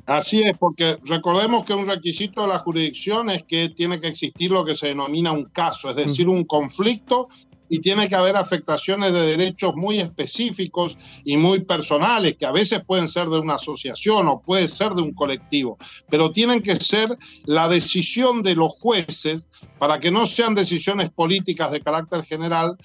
Así es, porque recordemos que un requisito de la jurisdicción es que tiene que existir lo que se denomina un caso, es decir, un conflicto, y tiene que haber afectaciones de derechos muy específicos y muy personales, que a veces pueden ser de una asociación o puede ser de un colectivo, pero tienen que ser la decisión de los jueces, para que no sean decisiones políticas de carácter general,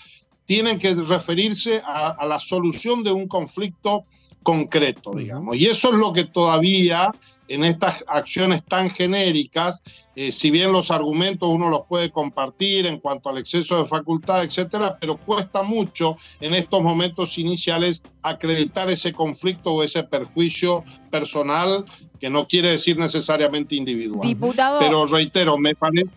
tienen que referirse a la solución de un conflicto concreto, digamos. Y eso es lo que todavía en estas acciones tan genéricas, si bien los argumentos uno los puede compartir en cuanto al exceso de facultad, etcétera, pero cuesta mucho en estos momentos iniciales acreditar ese conflicto o ese perjuicio personal, que no quiere decir necesariamente individual. Diputado, pero reitero, me parece...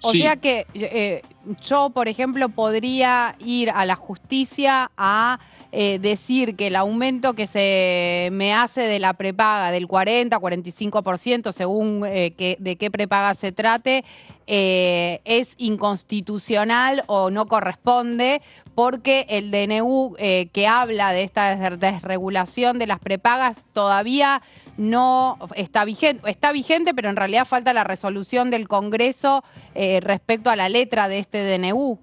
O sí. sea que yo, por ejemplo, podría ir a la justicia a decir que el aumento que se me hace de la prepaga del 40-45%, según de qué prepaga se trate, es inconstitucional o no corresponde, porque el DNU que habla de esta desregulación de las prepagas todavía no está vigente, pero en realidad falta la resolución del Congreso respecto a la letra de este DNU.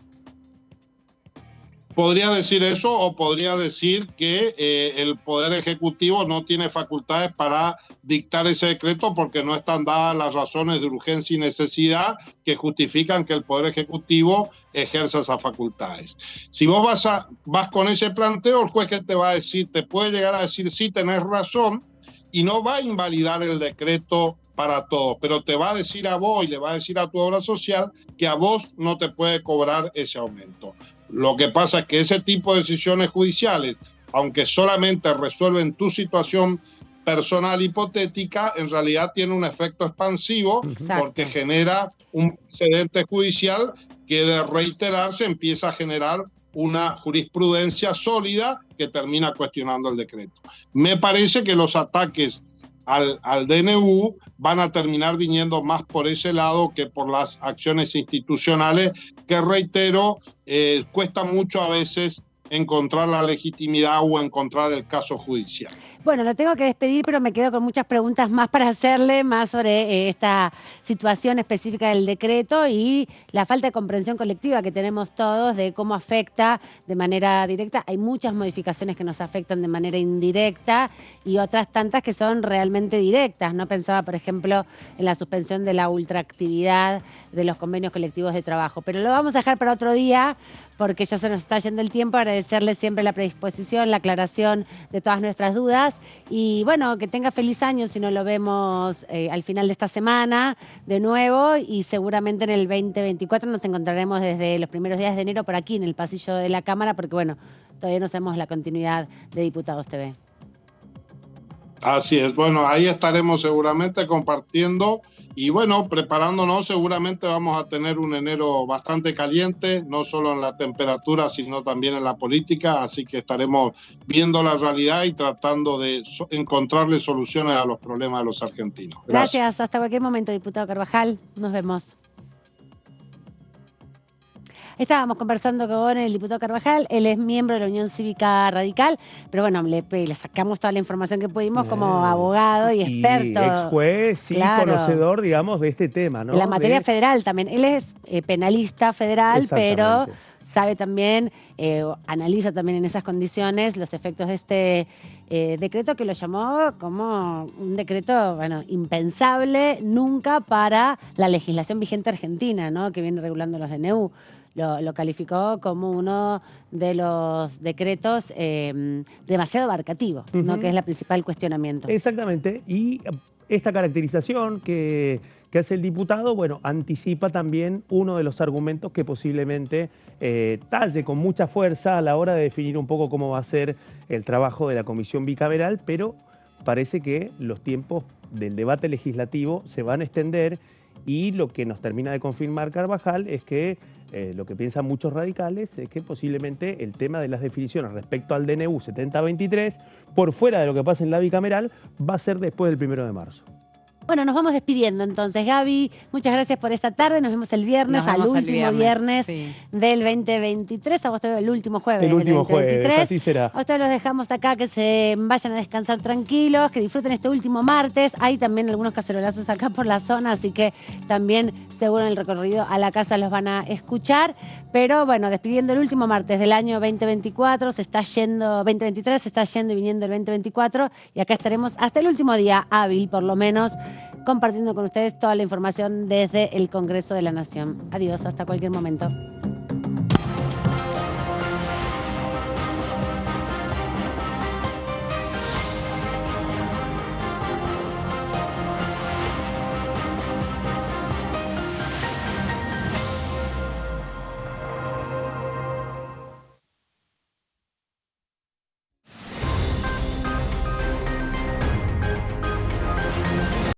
Podría decir eso, o podría decir que el Poder Ejecutivo no tiene facultades para dictar ese decreto porque no están dadas las razones de urgencia y necesidad que justifican que el Poder Ejecutivo ejerza esas facultades. Si vos vas con ese planteo, el juez que te va a decir, te puede llegar a decir sí, tenés razón, y no va a invalidar el decreto para todos, pero te va a decir a vos y le va a decir a tu obra social que a vos no te puede cobrar ese aumento. Lo que pasa es que ese tipo de decisiones judiciales, aunque solamente resuelven tu situación personal hipotética, en realidad tiene un efecto expansivo. Exacto. Porque genera un precedente judicial que de reiterarse empieza a generar una jurisprudencia sólida que termina cuestionando el decreto. Me parece que los ataques al DNU van a terminar viniendo más por ese lado que por las acciones institucionales, que reitero, cuesta mucho a veces encontrar la legitimidad o encontrar el caso judicial. Bueno, lo tengo que despedir, pero me quedo con muchas preguntas más para hacerle, más sobre esta situación específica del decreto y la falta de comprensión colectiva que tenemos todos de cómo afecta de manera directa. Hay muchas modificaciones que nos afectan de manera indirecta y otras tantas que son realmente directas. No pensaba, por ejemplo, en la suspensión de la ultraactividad de los convenios colectivos de trabajo. Pero lo vamos a dejar para otro día porque ya se nos está yendo el tiempo. Agradecerle siempre la predisposición, la aclaración de todas nuestras dudas. Y bueno, que tenga feliz año si no lo vemos al final de esta semana de nuevo, y seguramente en el 2024 nos encontraremos desde los primeros días de enero por aquí en el pasillo de la Cámara, porque bueno, todavía no sabemos la continuidad de Diputados TV. Así es, bueno, ahí estaremos seguramente compartiendo y bueno, preparándonos. Seguramente vamos a tener un enero bastante caliente, no solo en la temperatura, sino también en la política, así que estaremos viendo la realidad y tratando de encontrarle soluciones a los problemas de los argentinos. Gracias, hasta cualquier momento, diputado Carvajal, nos vemos. Estábamos conversando con el diputado Carvajal, él es miembro de la Unión Cívica Radical, pero bueno, le sacamos toda la información que pudimos como abogado y experto. Ex juez y conocedor, digamos, de este tema, ¿no? De la materia federal también. Él es penalista federal, pero sabe también, analiza también en esas condiciones los efectos de este decreto, que lo llamó como un decreto, bueno, impensable nunca para la legislación vigente argentina, ¿no? Que viene regulando los DNU. Lo calificó como uno de los decretos demasiado abarcativo, ¿no? Que es la principal cuestionamiento. Exactamente. Y esta caracterización que hace el diputado, bueno, anticipa también uno de los argumentos que posiblemente talle con mucha fuerza a la hora de definir un poco cómo va a ser el trabajo de la comisión bicameral, pero parece que los tiempos del debate legislativo se van a extender, y lo que nos termina de confirmar Carvajal es que lo que piensan muchos radicales es que posiblemente el tema de las definiciones respecto al DNU 7023, por fuera de lo que pasa en la bicameral, va a ser después del 1 de marzo. Bueno, nos vamos despidiendo entonces. Gaby, muchas gracias por esta tarde. Nos vemos el viernes, al último viernes del 2023. A ustedes el último jueves del 2023. Jueves, así será. A ustedes los dejamos acá, que se vayan a descansar tranquilos, que disfruten este último martes. Hay también algunos cacerolazos acá por la zona, así que también seguro en el recorrido a la casa los van a escuchar. Pero bueno, despidiendo el último martes del año 2024, 2023, se está yendo y viniendo el 2024, y acá estaremos hasta el último día hábil, por lo menos, compartiendo con ustedes toda la información desde el Congreso de la Nación. Adiós, hasta cualquier momento.